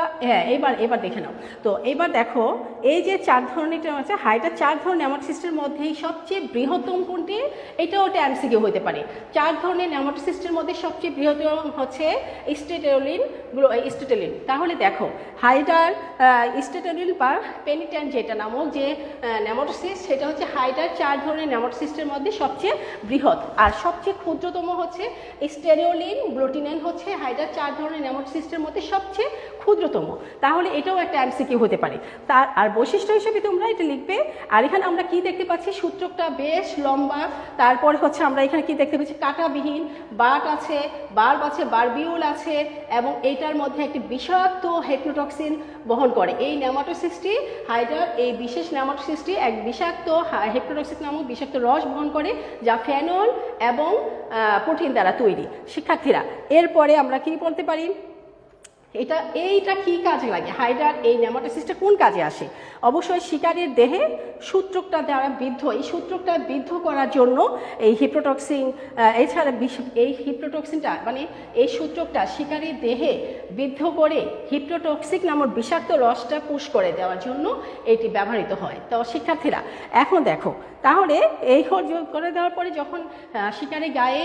এবার দেখে নাও। তো এবার দেখো, এই যে 4 ধরনের আছে হাইডার, 4 ধরনের নেমাটোসিস্টের মধ্যেই সবচেয়ে বৃহত্তম কোনটি, এটাও একটা MCQ হতে পারে। 4 ধরনের নেমাটোসিস্টের মধ্যে সবচেয়ে বৃহত্তম হচ্ছে স্টেটোলিন। তাহলে দেখো হাইডার, স্টেটোলিন বা পেনিট্যান্ট যেটা নামক যে নেমাটোসিস্ট, সেটা হচ্ছে হাইডার 4 ধরনের নেমাটোসিস্টের মধ্যে সবচেয়ে বৃহৎ, আর সবচেয়ে ক্ষুদ্রতম হচ্ছে স্টেরিওলিন গ্লুটিন্যান্ট, হচ্ছে হাইডার 4 ধরনের নেমাটোসিস্টের মধ্যে সবচেয়ে ক্ষুদ্রতম। তাহলে এটাও একটা MCQ হতে পারে। তার আর বৈশিষ্ট্য হিসেবে তোমরা এটা লিখবে। আর এখানে আমরা কি দেখতে পাচ্ছি, সূত্রকটা বেশ লম্বা। তারপরে হচ্ছে আমরা এখানে কি দেখতে পাচ্ছি, কাটাবিহীন, বাট আছে, বার্ব আছে, বারবিউল আছে, এবং এইটার মধ্যে একটি বিষাক্ত হেপ্টোটক্সিন বহন করে। এই নেমাটোসিস্টটি হাইডার, এই বিশেষ নেমাটোসিস্টটি এক বিষাক্ত হেপ্টোটক্সিন নামক বিষাক্ত রস বহন করে, যা ফেনল এবং প্রোটিন দ্বারা তৈরি। শিক্ষার্থীরা এরপরে আমরা কি বলতে পারি, এইটা কি কাজে লাগে, হাইডার এই নেমাটোসিস্টটা কোন কাজে আসে? অবশ্যই শিকারীর দেহে সূত্রকটা দ্বারা বিদ্ধ, এই সূত্রকটা বিদ্ধ করার জন্য এই হিপ্টোটক্সিন, এছাড়া এই হিপ্টোটক্সিনটা মানে এই সূত্রকটা শিকারীর দেহে বিদ্ধ করে হিপ্টোটক্সিক নামক বিষাক্ত রসটা পুশ করে দেওয়ার জন্য এটি ব্যবহৃত হয়। তো শিক্ষার্থীরা এখন দেখো, তাহলে এই করে দেওয়ার পরে যখন শিকারি গায়ে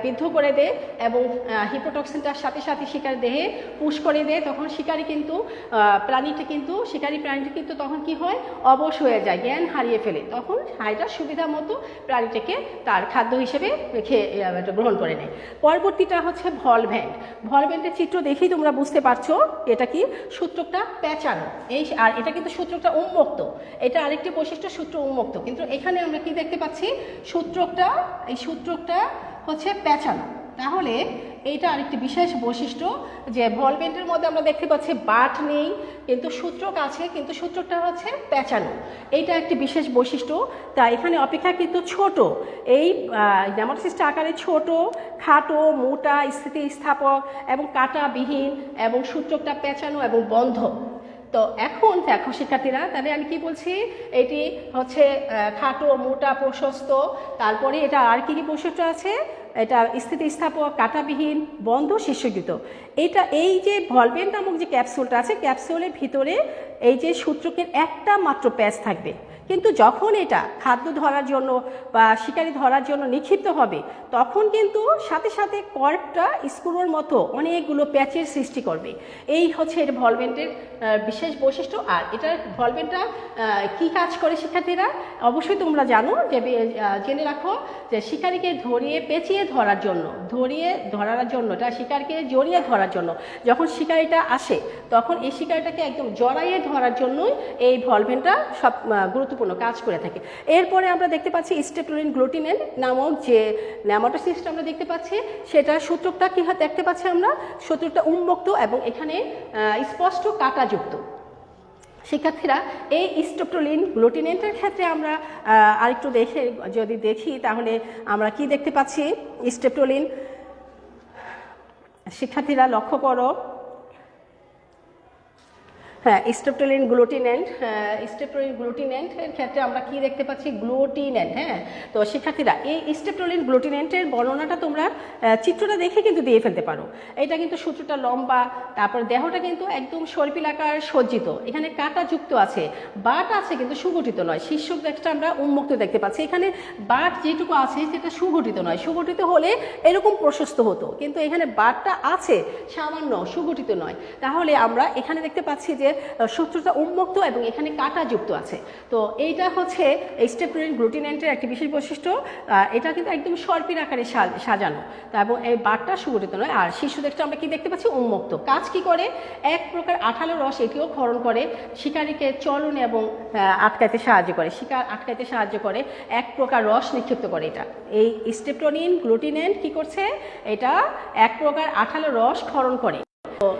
বিদ্ধ করে দেয় এবং হিপোটক্সিনটার সাথে সাথে শিকারি দেহে পুশ করে দেয়, তখন শিকারি কিন্তু শিকারি প্রাণীটা কিন্তু তখন কি হয়, অবশ হয়ে যায়, জ্ঞান হারিয়ে ফেলে। তখন হাইড্রা সুবিধা মতো প্রাণীটাকে তার খাদ্য হিসেবে গ্রহণ করে নেয়। পরবর্তীটা হচ্ছে ভলভ্যান্ট। ভলভ্যান্টের চিত্র দেখেই তোমরা বুঝতে পারছো এটা কি, সূত্রকটা পেঁচানো। আর এটা কিন্তু সূত্রকটা উন্মুক্ত, এটা আরেকটি বৈশিষ্ট্য, সূত্র উন্মুক্ত। কিন্তু এখানে আমরা কি দেখতে পাচ্ছি, এই সূত্রকটা হচ্ছে পেঁচানো। তাহলে এইটা আরেকটি বিশেষ বৈশিষ্ট্য যে ভলভ্যান্টের মধ্যে আমরা দেখতে পাচ্ছি বাট নেই, কিন্তু সূত্রক আছে, কিন্তু সূত্রকটা হচ্ছে পেঁচানো। এইটা একটি বিশেষ বৈশিষ্ট্য। তা এখানে অপেক্ষাকৃত ছোট, এই নেমাটোসিস্টটা আকারে ছোট, খাটো, মোটা, স্থিতিস্থাপক এবং কাঁটাবিহীন, এবং সূত্রকটা পেঁচানো এবং বন্ধ। তো এখন দেখো শিক্ষার্থীরা, তাহলে আমি কি বলছি, এটি হচ্ছে খাটো, মোটা, প্রশস্ত, তারপরে এটা আর কি কি বৈশিষ্ট্য আছে, এটা স্থিতিস্থাপক, কাঁটাবিহীন, বন্ধ, শীর্ষযুক্ত। এই যে ভলভ্যান্ট নামক যে ক্যাপসুলটা আছে, ক্যাপসুলের ভিতরে এই যে সূত্রকের একটা মাত্র প্যাচ থাকবে, কিন্তু যখন এটা খাদ্য ধরার জন্য বা শিকারি ধরার জন্য নিক্ষিপ্ত হবে, তখন কিন্তু সাথে সাথে কর্কটা স্ক্রুর মতো অনেকগুলো প্যাচের সৃষ্টি করবে। এই হচ্ছে এটা ভলভ্যান্টের বিশেষ বৈশিষ্ট্য। আর এটার ভলভ্যান্টটা কি কাজ করে শিক্ষার্থীরা, অবশ্যই তোমরা জানো, যে জেনে রাখো যে শিকারিকে পেঁচিয়ে ধরার জন্য এটা শিকারকে জড়িয়ে ধরার জন্য, যখন শিকারিটা আসে তখন এই শিকারিটাকে একদম জড়াইয়ে ধরার জন্যই এই ভলভ্যান্টটা সব গুরুত্বপূর্ণ কাজ করে থাকে। এরপরে আমরা দেখতে পাচ্ছি স্টেপটোলিন গ্লুটিনেন্ট নামক যে নেমাটোসিস্ট আমরা দেখতে পাচ্ছি, সেটা সূত্রকটা কি হয় দেখতে পাচ্ছি আমরা, সূত্রকটা উন্মুক্ত এবং এখানে স্পষ্ট কাঁটাযুক্ত। শিক্ষার্থীরা, এই স্টেপটোলিন গ্লুটিনেন্টের ক্ষেত্রে আমরা আরেকটু যদি দেখি, তাহলে আমরা কি দেখতে পাচ্ছি, স্টেপটোলিন, শিক্ষার্থীরা লক্ষ্য করো, হ্যাঁ, স্টেপটোলিন গ্লুটিনেন্টের ক্ষেত্রে আমরা কি দেখতে পাচ্ছি, গ্লুটিনেন্ট। হ্যাঁ, তো শিক্ষার্থীরা এই স্টেপটোলিন গ্লুটিনেন্টের বর্ণনাটা তোমরা চিত্রটা দেখে কিন্তু দিয়ে ফেলতে পারো। এটা কিন্তু সূত্রটা লম্বা, তারপর দেহটা কিন্তু একদম সর্পিলাকার সজ্জিত, এখানে কাঁটা যুক্ত আছে, বাট আছে কিন্তু সুগঠিত নয়। শীর্ষক দেখটা আমরা উন্মুক্ত দেখতে পাচ্ছি, এখানে বাট যেটুকু আছে সেটা সুগঠিত নয়। সুগঠিত হলে এরকম প্রশস্ত হতো, কিন্তু এখানে বাটটা আছে সামান্য, সুগঠিত নয়। তাহলে আমরা এখানে দেখতে পাচ্ছি যে সূত্রটা উন্মুক্ত এবং এখানে কাঁটা যুক্ত আছে। তো এইটা হচ্ছে স্টেপটোলিন গ্লুটিনেন্টের একটি বিশেষ বৈশিষ্ট্য। এটা কিন্তু একদম সর্পির আকারে সাজানো, এবং এই বাটটা সুগঠিত নয়। আর শীর্ষদেশটা আমরা কি দেখতে পাচ্ছি, উন্মুক্ত। কাজ কি করে, এক প্রকার আঠালো রস এটিও ক্ষরণ করে, শিকারীকে চলন এবং আটকাইতে সাহায্য করে, শিকার আটকাইতে সাহায্য করে, এক প্রকার রস নিক্ষিপ্ত করে। এটা এই স্টেপটোলিন গ্লুটিনেন্ট কি করছে, এটা এক প্রকার আঠালো রস ক্ষরণ করে। তো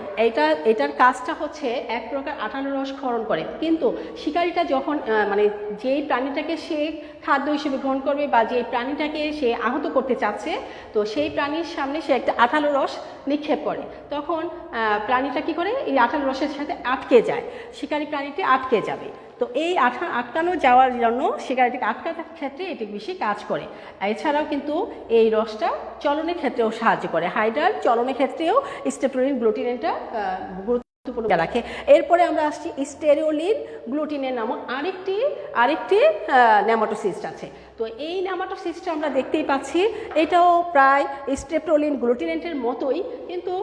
এটার কাজটা হচ্ছে এক প্রকার আঠালো রস ক্ষরণ করে। কিন্তু শিকারিটা যখন মানে যেই প্রাণীটাকে সে খাদ্য হিসেবে গ্রহণ করবে বা যেই প্রাণীটাকে সে আহত করতে চাচ্ছে, তো সেই প্রাণীর সামনে সে একটা আঠালো রস নিক্ষেপ করে, তখন প্রাণীটা কি করে, এই আঠালো রসের সাথে আটকে যায়, শিকারি প্রাণীটি আটকে যাবে। তো এই আটকানো যাওয়ার জন্য শিকারিটিকে আটকানোর ক্ষেত্রে এটি বেশি কাজ করে। এছাড়াও কিন্তু এই রসটা চলনের ক্ষেত্রেও সাহায্য করে, হাইড্রার চলনের ক্ষেত্রেও স্টেপটোলিন গ্লুটিনেন্টটা গুরুত্বপূর্ণ রাখে। এরপরে আমরা আসছি স্টেরিওলিন গ্লুটিনেন্ট নামক আরেকটি নেমাটোসিস্ট আছে। তো এই নেমাটোসিস্টটা আমরা দেখতেই পাচ্ছি, এটাও প্রায় স্টেপটোলিন গ্লুটিনেন্টের মতোই, কিন্তু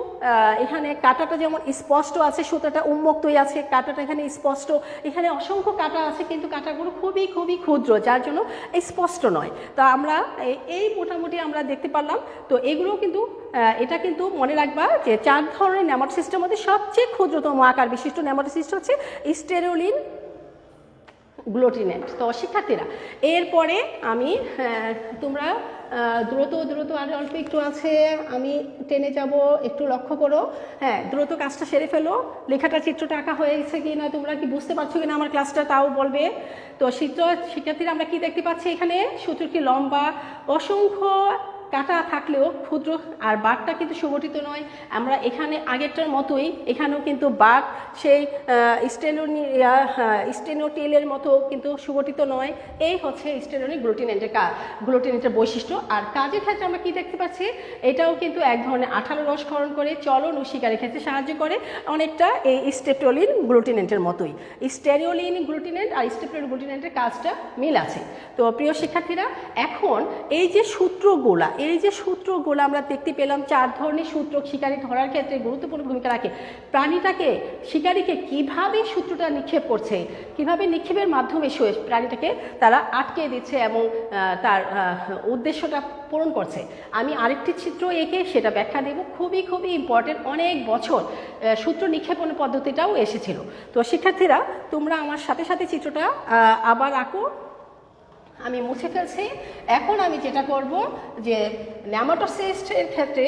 এখানে কাঁটাটা যেমন স্পষ্ট আছে, সুতাটা উন্মুক্তই আছে, কাঁটাটা এখানে স্পষ্ট, এখানে অসংখ্য কাঁটা আছে, কিন্তু কাঁটাগুলো খুবই খুবই ক্ষুদ্র, যার জন্য স্পষ্ট নয়। তো আমরা এই মোটামুটি আমরা দেখতে পারলাম। তো এগুলো কিন্তু এটা কিন্তু মনে রাখবা যে 4 ধরনের নেমাটোসিস্টের মধ্যে সবচেয়ে ক্ষুদ্রতম আকার বিশিষ্ট নেমাটোসিস্ট হচ্ছে স্টেরিওলিন গ্লুটিনেন্ট। তো শিক্ষার্থীরা, এরপরে আমি তোমরা দ্রুত আর অল্প একটু আছে, আমি টেনে যাব, একটু লক্ষ্য করো। হ্যাঁ, দ্রুত কাজটা সেরে ফেলো। লেখাটা চিত্রটা আঁকা হয়েছে কি না, তোমরা কি বুঝতে পারছো কিনা আমার ক্লাসটা তাও বলবে। তো শিক্ষার্থীরা, আমরা কি দেখতে পাচ্ছি, এখানে সূত্রটি লম্বা, অসংখ্য কাটা থাকলেও ক্ষুদ্র, আর বাঘটা কিন্তু সুগঠিত নয়। আমরা এখানে আগেরটার মতোই এখানেও কিন্তু বাঘ সেই স্টেনোটিলের মতো কিন্তু সুগঠিত নয়। এই হচ্ছে স্টেনোনিক গ্লুটিনেন্টের বৈশিষ্ট্য। আর কাজের ক্ষেত্রে আমরা কি দেখতে পাচ্ছি, এটাও কিন্তু এক ধরনের আঠালো রস ক্ষরণ করে চলন ও শিকারের ক্ষেত্রে সাহায্য করে, অনেকটা এই স্টেপটোলিন গ্লুটিনেন্টের মতোই। স্টেরিওলিন গ্লুটিনেন্ট আর স্টেপটোলিন গ্লুটিনেন্টের কাজটা মিল আছে। তো প্রিয় শিক্ষার্থীরা, এখন এই যে সূত্রগুলো আমরা দেখতে পেলাম, 4 ধরনের সূত্র শিকারি ধরার ক্ষেত্রে গুরুত্বপূর্ণ ভূমিকা রাখে। শিকারীকে কিভাবে সূত্রটা নিক্ষেপ করছে, কিভাবে নিক্ষেপের মাধ্যমে প্রাণীটাকে তারা আটকে দিচ্ছে এবং তার উদ্দেশ্যটা পূরণ করছে। আমি আরেকটি চিত্র এঁকে সেটা ব্যাখ্যা দেব, খুবই ইম্পর্টেন্ট। অনেক বছর সূত্র নিক্ষেপণের পদ্ধতিটাও এসেছিল। তো শিক্ষার্থীরা, তোমরা আমার সাথে সাথে চিত্রটা আবার আঁকো। আমি মুছে ফেলছি। এখন আমি যেটা করব যে নেমাটোসিস্টের ক্ষেত্রে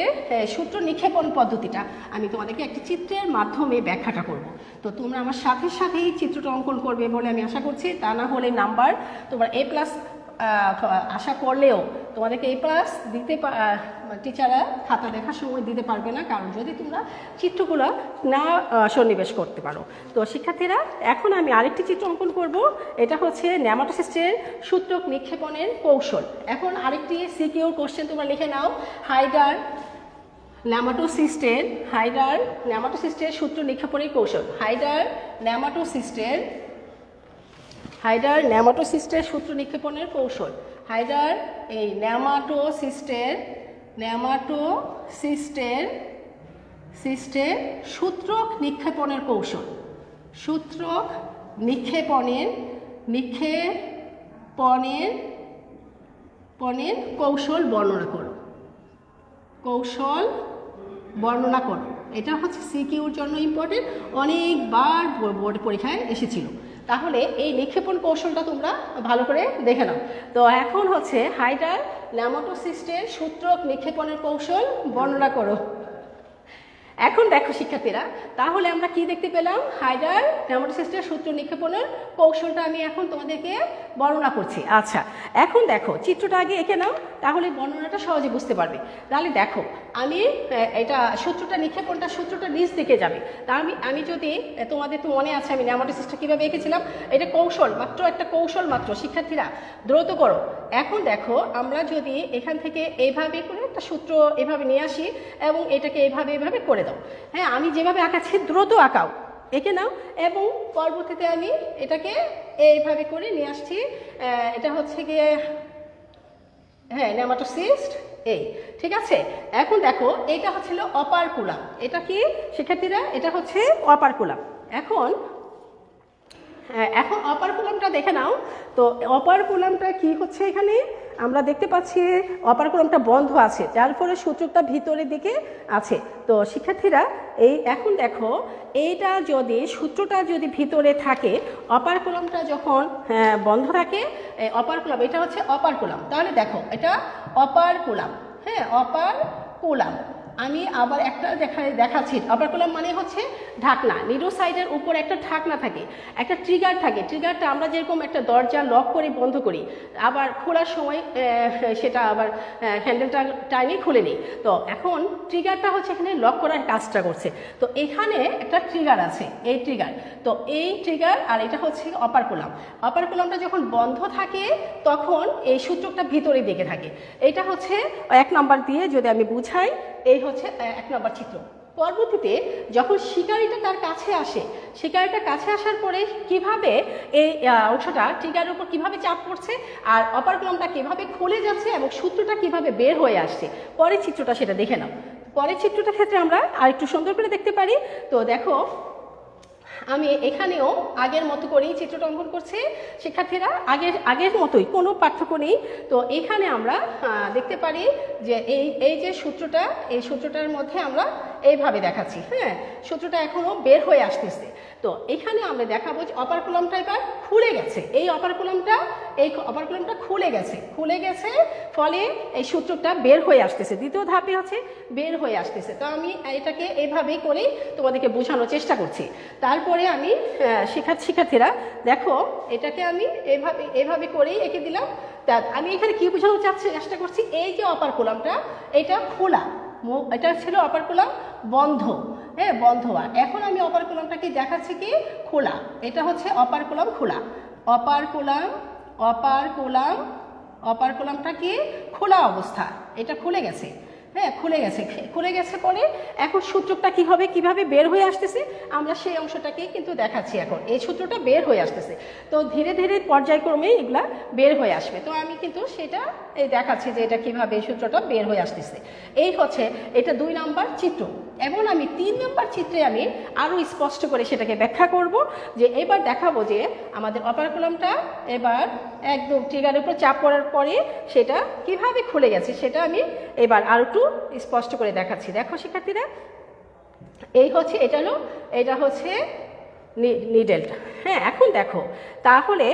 সূত্র নিক্ষেপণ পদ্ধতিটা আমি তোমাদেরকে একটি চিত্রের মাধ্যমে ব্যাখ্যাটা করব। তো তোমরা আমার সাথেই চিত্রটা অঙ্কন করবে বলে আমি আশা করছি। তা না হলে নাম্বার তোমরা A+ আশা করলেও তোমাদেরকে A+ দিতে টিচাররা খাতা দেখার সময় দিতে পারবে না, কারণ যদি তোমরা চিত্রগুলো না সন্নিবেশ করতে পারো। তো শিক্ষার্থীরা, এখন আমি আরেকটি চিত্র অঙ্কন করব। এটা হচ্ছে নেমাটোসিস্টের সূত্রক নিক্ষেপণের কৌশল। এখন আরেকটি সিকিউর কোশ্চেন তোমরা লিখে নাও। হাইডার নেমাটোসিস্টের সূত্র নিক্ষেপণের কৌশল। হাইডার নেমাটোসিস্টের সূত্র নিক্ষেপণের কৌশল। হাইডার এই নেমাটোসিস্টের সূত্রক নিক্ষেপণের কৌশল। সূত্রক নিক্ষেপণের কৌশল বর্ণনা করো। এটা হচ্ছে সিকিউর জন্য ইম্পর্টেন্ট, অনেকবার বোর্ড পরীক্ষায় এসেছিল। তাহলে এই নিক্ষেপণ কৌশলটা তোমরা ভালো করে দেখে নাও। তো এখন হচ্ছে হাইডার নেমাটোসিস্টের সূত্রক নিক্ষেপণের কৌশল বর্ণনা করো। এখন দেখো শিক্ষার্থীরা, তাহলে আমরা কি দেখতে পেলাম? হাইডার নেমাটোসিস্টের সূত্র নিক্ষেপণের কৌশলটা আমি এখন তোমাদেরকে বর্ণনা করছি। আচ্ছা, এখন দেখো চিত্রটা আগে এঁকে নাও, তাহলে বর্ণনাটা সহজে বুঝতে পারবে। তাহলে দেখো, আমি এটা সূত্রটা নিচ দিকে যাবে। তা আমি যদি তোমাদের তো মনে আছে আমি নেমাটোসিস্টটা কীভাবে এঁকেছিলাম, এটা একটা কৌশল মাত্র। শিক্ষার্থীরা দ্রুত করো। এখন দেখো, আমরা যদি এখান থেকে এইভাবে করে একটা সূত্র এভাবে নিয়ে আসি এবং এটাকে এইভাবে করে দাও। হ্যাঁ, আমি যেভাবে আঁকাচ্ছি দ্রুত আঁকাও, এঁকে নাও। এবং পরবর্তীতে আমি এটাকে এইভাবে করে নিয়ে আসছি। এটা হচ্ছে গিয়ে নেমাটোসিস্ট এই, ঠিক আছে। এখন দেখো, এটা হচ্ছিল অপারকুলাম। এটা কি শিক্ষার্থীরা? এটা হচ্ছে অপারকুলাম। এখন অপারকুলামটা দেখে নাও। তো অপারকুলামটা কি হচ্ছে, এখানে আমরা দেখতে পাচ্ছি অপারকুলামটা বন্ধ আছে, যার ফলে সূত্রটা ভিতরের দিকে আছে। তো শিক্ষার্থীরা, এখন দেখো, সূত্রটা যদি ভিতরে থাকে, অপারকুলামটা যখন বন্ধ থাকে, এটা হচ্ছে অপারকুলাম। তাহলে দেখো, এটা অপারকুলাম। হ্যাঁ, অপারকুলাম। আমি আবার একটা দেখাচ্ছি। অপারকুলাম মানে হচ্ছে ঢাকনা। নিডো সাইডের উপর একটা ঢাকনা থাকে, একটা ট্রিগার থাকে। ট্রিগারটা আমরা যেরকম একটা দরজা লক করে বন্ধ করি, আবার খোলার সময় সেটা আবার হ্যান্ডেলটা টাইনে খুলে নিই। তো এখন ট্রিগারটা হচ্ছে এখানে লক করার কাজটা করছে। তো এখানে একটা ট্রিগার আছে, এই ট্রিগার। তো এই ট্রিগার আর এটা হচ্ছে অপারকুলাম। অপারকুলামটা যখন বন্ধ থাকে তখন এই সূত্রটা ভিতরের দিকে থাকে। এটা হচ্ছে 1 নাম্বার দিয়ে যদি আমি বুঝাই, এই হচ্ছে 1 নম্বর চিত্র। পরবর্তীতে যখন শিকারিটা তার কাছে আসে, শিকারিটা কাছে আসার পরে কিভাবে এই অংশটা ট্রিগারের উপর কিভাবে চাপ পড়ছে আর অপারকুলামটা কিভাবে খুলে যাচ্ছে এবং সূত্রটা কিভাবে বের হয়ে আসছে, পরের চিত্রটা সেটা দেখে নাও। পরের চিত্রটার ক্ষেত্রে আমরা আরেকটু সুন্দর করে দেখতে পারি। তো দেখো, আমি এখানেও আগের মতো করেই চিত্রটা অঙ্কন করছি। শিক্ষার্থীরা, আগের মতোই, কোনো পার্থক্য নেই। তো এখানে আমরা দেখতে পারি যে এই যে সূত্রটার মধ্যে আমরা এইভাবে দেখাচ্ছি। হ্যাঁ, সূত্রটা এখনও বের হয়ে আসতেছে। তো এখানে আমরা দেখাবো যে অপারকুলামটা এবার খুলে গেছে, এই অপারকুলামটা খুলে গেছে, ফলে এই সূত্রটা বের হয়ে আসতেছে, দ্বিতীয় ধাপে হচ্ছে বের হয়ে আসতেছে। তো আমি এটাকে এইভাবেই করেই তোমাদেরকে বোঝানোর চেষ্টা করছি। তারপরে আমি শিক্ষার্থীরা দেখো, এটাকে আমি এভাবে করেই এঁকে দিলাম। তা আমি এখানে কি বোঝানোর চেষ্টা করছি, এই যে অপারকুলামটা এটা খোলা, এটা ছিল অপারকুলাম বন্ধ, হ্যাঁ বন্ধ। আর এখন আমি অপারকুলামটাকে দেখাচ্ছি কি খোলা, এটা হচ্ছে অপারকুলাম খোলা, অপারকুলামটা কি খোলা অবস্থা, এটা খুলে গেছে, হ্যাঁ খুলে গেছে পরে এখন সূত্রটা কি হবে, কিভাবে বের হয়ে আসতেছে আমরা সেই অংশটাকেই কিন্তু দেখাচ্ছি। এখন এই সূত্রটা বের হয়ে আসতেছে, তো ধীরে ধীরে পর্যায়ক্রমে এগুলা বের হয়ে আসবে। তো আমি কিন্তু সেটা দেখাচ্ছি যে এটা কিভাবে এই সূত্রটা বের হয়ে আসতেছে। এই হচ্ছে এটা 2 নাম্বার চিত্র। এবং আমি 3 নাম্বার চিত্রে আমি আরও স্পষ্ট করে সেটাকে ব্যাখ্যা করব, যে এবার দেখাবো যে আমাদের অপারকুলামটা এবার একদম ট্রিগারের উপর চাপ পড়ার পরে সেটা কিভাবে খুলে গেছে সেটা আমি এবার আরও একটু স্পষ্ট করে দেখাচ্ছি। দেখো শিক্ষার্থীরা, এটা হচ্ছে নিডেলটা, হ্যাঁ। এখন দেখো তাহলে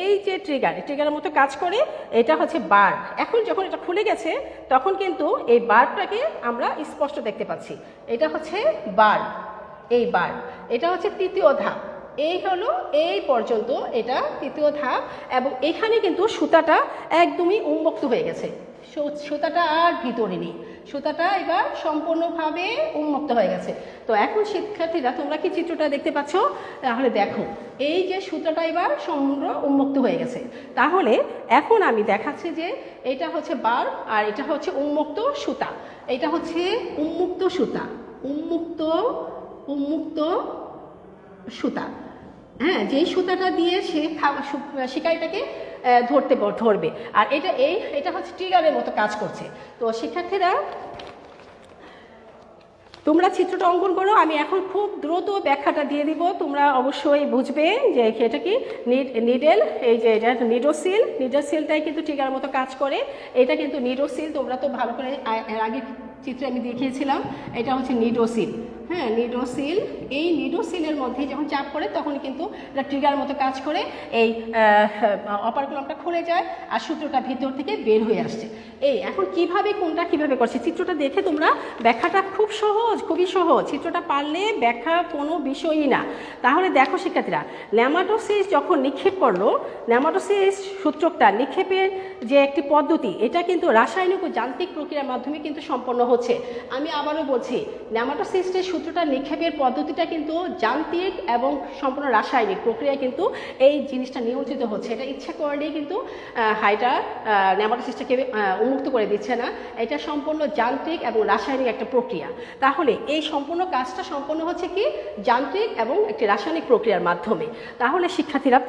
এই যে ট্রিগারের মতো কাজ করে, এটা হচ্ছে বার। এখন যখন এটা খুলে গেছে তখন কিন্তু এই বারটাকে আমরা স্পষ্ট দেখতে পাচ্ছি, এটা হচ্ছে বার, এই বার, এটা হচ্ছে তৃতীয় ধাপ। এই হলো এই পর্যন্ত এটা তৃতীয় ধাপ, এবং এখানে কিন্তু সুতাটা একদমই উন্মুক্ত হয়ে গেছে, সুতাটা আর ভিতরে নেই, সুতাটা এবার সম্পূর্ণভাবে উন্মুক্ত হয়ে গেছে। তো এখন শিক্ষার্থীরা তোমরা কি চিত্রটা দেখতে পাচ্ছ? তাহলে দেখো এই যে সুতাটা এবার সম্পূর্ণ উন্মুক্ত হয়ে গেছে। তাহলে এখন আমি দেখাচ্ছি যে এটা হচ্ছে বার আর এটা হচ্ছে উন্মুক্ত সুতা, এটা হচ্ছে উন্মুক্ত সুতা, উন্মুক্ত সুতা, হ্যাঁ, যেই সুতাটা দিয়ে সে শিকারিটাকে ধরবে। আর এটা হচ্ছে ট্রিগারের মতো কাজ করছে। তো শিক্ষার্থীরা তোমরা চিত্রটা অঙ্কন করো, আমি এখন খুব দ্রুত ব্যাখ্যাটা দিয়ে দিব, তোমরা অবশ্যই বুঝবে যে এটা কি নিডেল, এই যে এটা নিডোসিলটাই কিন্তু ট্রিগারের মতো কাজ করে, এটা কিন্তু নিডোসিল, তোমরা তো ভালো করে এর আগে চিত্রে আমি দেখিয়েছিলাম, এটা হচ্ছে নিডোসিল, হ্যাঁ নিডোসিল। এই নিডোসিলের মধ্যে যখন চাপ পড়ে তখন কিন্তু এটা ট্রিগার মতো কাজ করে, এই অপারকুলামটা খুলে যায় আর সূত্রটা ভিতর থেকে বের হয়ে আসছে। এখন কোনটা কিভাবে করছে চিত্রটা দেখে তোমরা ব্যাখ্যাটা খুবই সহজ, চিত্রটা পারলে ব্যাখ্যা কোনো বিষয়ই না। তাহলে দেখো শিক্ষার্থীরা, নেমাটোসিস যখন নিক্ষেপ করলো, নেমাটোসিস সূত্রকটা নিক্ষেপের যে একটি পদ্ধতি, এটা কিন্তু রাসায়নিক ও যান্ত্রিক প্রক্রিয়ার মাধ্যমে কিন্তু সম্পন্ন হচ্ছে। আমি আবারও বলছি, নেমাটোসিস্টের সূত্রটা নিক্ষেপের পদ্ধতিটা কিন্তু যান্ত্রিক এবং সম্পূর্ণ রাসায়নিক প্রক্রিয়ায় কিন্তু এই জিনিসটা নিয়ন্ত্রিত হচ্ছে। এটা ইচ্ছা করলেই কিন্তু হাইড্রা নেমাটোসিস্টটাকে উন্মুক্ত করে দিচ্ছে না, এটা সম্পূর্ণ যান্ত্রিক এবং রাসায়নিক একটা প্রক্রিয়া। তাহলে এই সম্পূর্ণ কাজটা সম্পন্ন হচ্ছে কি যান্ত্রিক এবং একটি রাসায়নিক প্রক্রিয়ার মাধ্যমে। তাহলে শিক্ষার্থীরা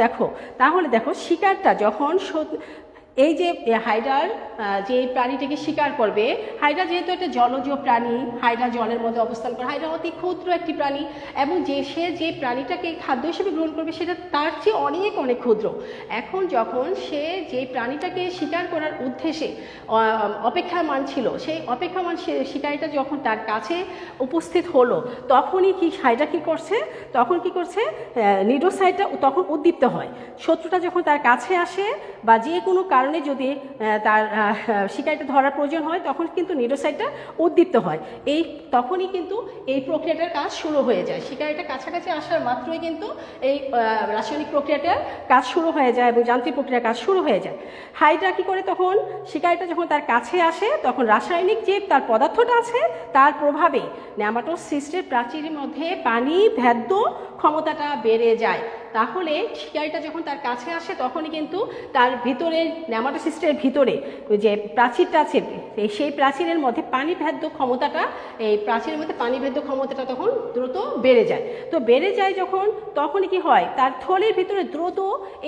দেখো শিকারটা যখন এই যে হাইড্রার যে প্রাণীটিকে শিকার করবে, হাইড্রা যেহেতু একটা জলজ প্রাণী, হাইড্রা জলের মধ্যে অবস্থান করে, হাইড্রা অতি ক্ষুদ্র একটি প্রাণী, এবং সে যে প্রাণীটাকে খাদ্য হিসেবে গ্রহণ করবে সেটা তার চেয়ে অনেক ক্ষুদ্র। এখন যখন সে যে প্রাণীটাকে শিকার করার উদ্দেশ্যে অপেক্ষামান ছিল, সেই অপেক্ষামান শিকারীটা যখন তার কাছে উপস্থিত হলো, তখনই হাইড্রা কি করছে, নিডোসাইটটা তখন উদ্দীপ্ত হয়। শত্রুটা যখন তার কাছে আসে বা যে কোনো কারণে যদি তার শিকারিটা ধরার প্রয়োজন হয়, তখন কিন্তু নিডোসাইটটা উদ্দীপ্ত হয়। তখনই কিন্তু এই প্রক্রিয়াটার কাজ শুরু হয়ে যায়। শিকারিটা কাছাকাছি আসার মাত্রই কিন্তু এই রাসায়নিক প্রক্রিয়াটার কাজ শুরু হয়ে যায় এবং যান্ত্রিক প্রক্রিয়ার কাজ শুরু হয়ে যায়। হাইড্রা কী করে, তখন শিকারিটা যখন তার কাছে আসে তখন রাসায়নিক যে তার পদার্থটা আছে তার প্রভাবে নেমাটোসিস্টের প্রাচীরের মধ্যে পানি ভেদ্য ক্ষমতাটা বেড়ে যায়। তাহলে শিকারিটা যখন তার কাছে আসে তখনই কিন্তু তার ভিতরে নেমাটোসিস্টের ভিতরে যে প্রাচীরটা আছে, সেই প্রাচীরের মধ্যে পানিভেদ্য ক্ষমতাটা, এই প্রাচীরের মধ্যে পানিভেদ্য ক্ষমতাটা তখন দ্রুত বেড়ে যায়। তো বেড়ে যায় যখন, তখনই কি হয়, তার থলির ভিতরে দ্রুত,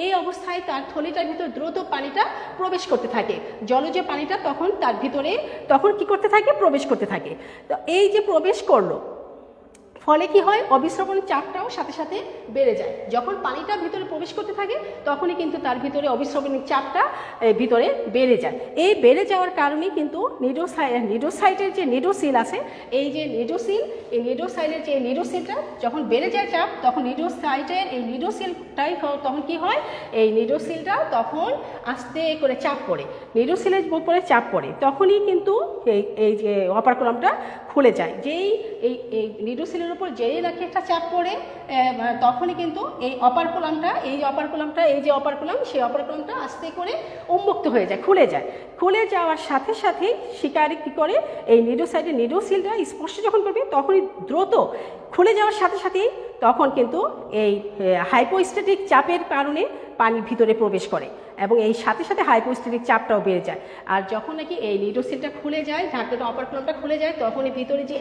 এই অবস্থায় তার থলিটার ভিতরে দ্রুত পানিটা প্রবেশ করতে থাকে, জলজ পানিটা তখন তার ভিতরে কি করতে থাকে, প্রবেশ করতে থাকে। তো এই যে প্রবেশ করলো, ফলে কি হয়, অবিস্রবণের চাপটাও সাথে সাথে বেড়ে যায়। যখন পানিটা ভিতরে প্রবেশ করতে থাকে তখনই কিন্তু তার ভিতরে অবিস্রবণের চাপটা ভিতরে বেড়ে যায়। এই বেড়ে যাওয়ার কারণে কিন্তু নিডোসাইটের যে নিডোসিল আছে, এই যে নিডোসিল, এই নিডোসাইলের যে নিডোসিলটা যখন বেড়ে যায় চাপ, তখন নিডোসাইটের এই নিডোসিলটাই তখন কি হয়, এই নিডোসিলটা তখন আস্তে করে চাপ পড়ে, নিডোসিলের উপরে চাপ পড়ে, তখনই কিন্তু এই যে অপারকুলামটা খুলে যায়। যেই এই নিডোসিলের উপর যেই নাকি একটা চাপ পড়ে তখনই কিন্তু এই অপারকুলামটা এই যে অপারকুলাম, সেই অপারকুলামটা আস্তে করে উন্মুক্ত হয়ে যায়, খুলে যায়। খুলে যাওয়ার সাথে সাথেই শিকারি কী করে, এই নিডোসাইটের নিডোসিলটা স্পর্শ যখন করবে তখনই দ্রুত খুলে যাওয়ার সাথে সাথেই তখন কিন্তু এই হাইপোস্ট্যাটিক চাপের কারণে পানি ভিতরে প্রবেশ করে এবং এই সাথে সাথে হাইপোস্ট্যাটিক চাপটাও বেড়ে যায়। আর যখন নাকি এই নিডোসিলটা খুলে যায়, ঢাকনাটা অপারকুলামটা খুলে যায়, তখনই ভিতরে যে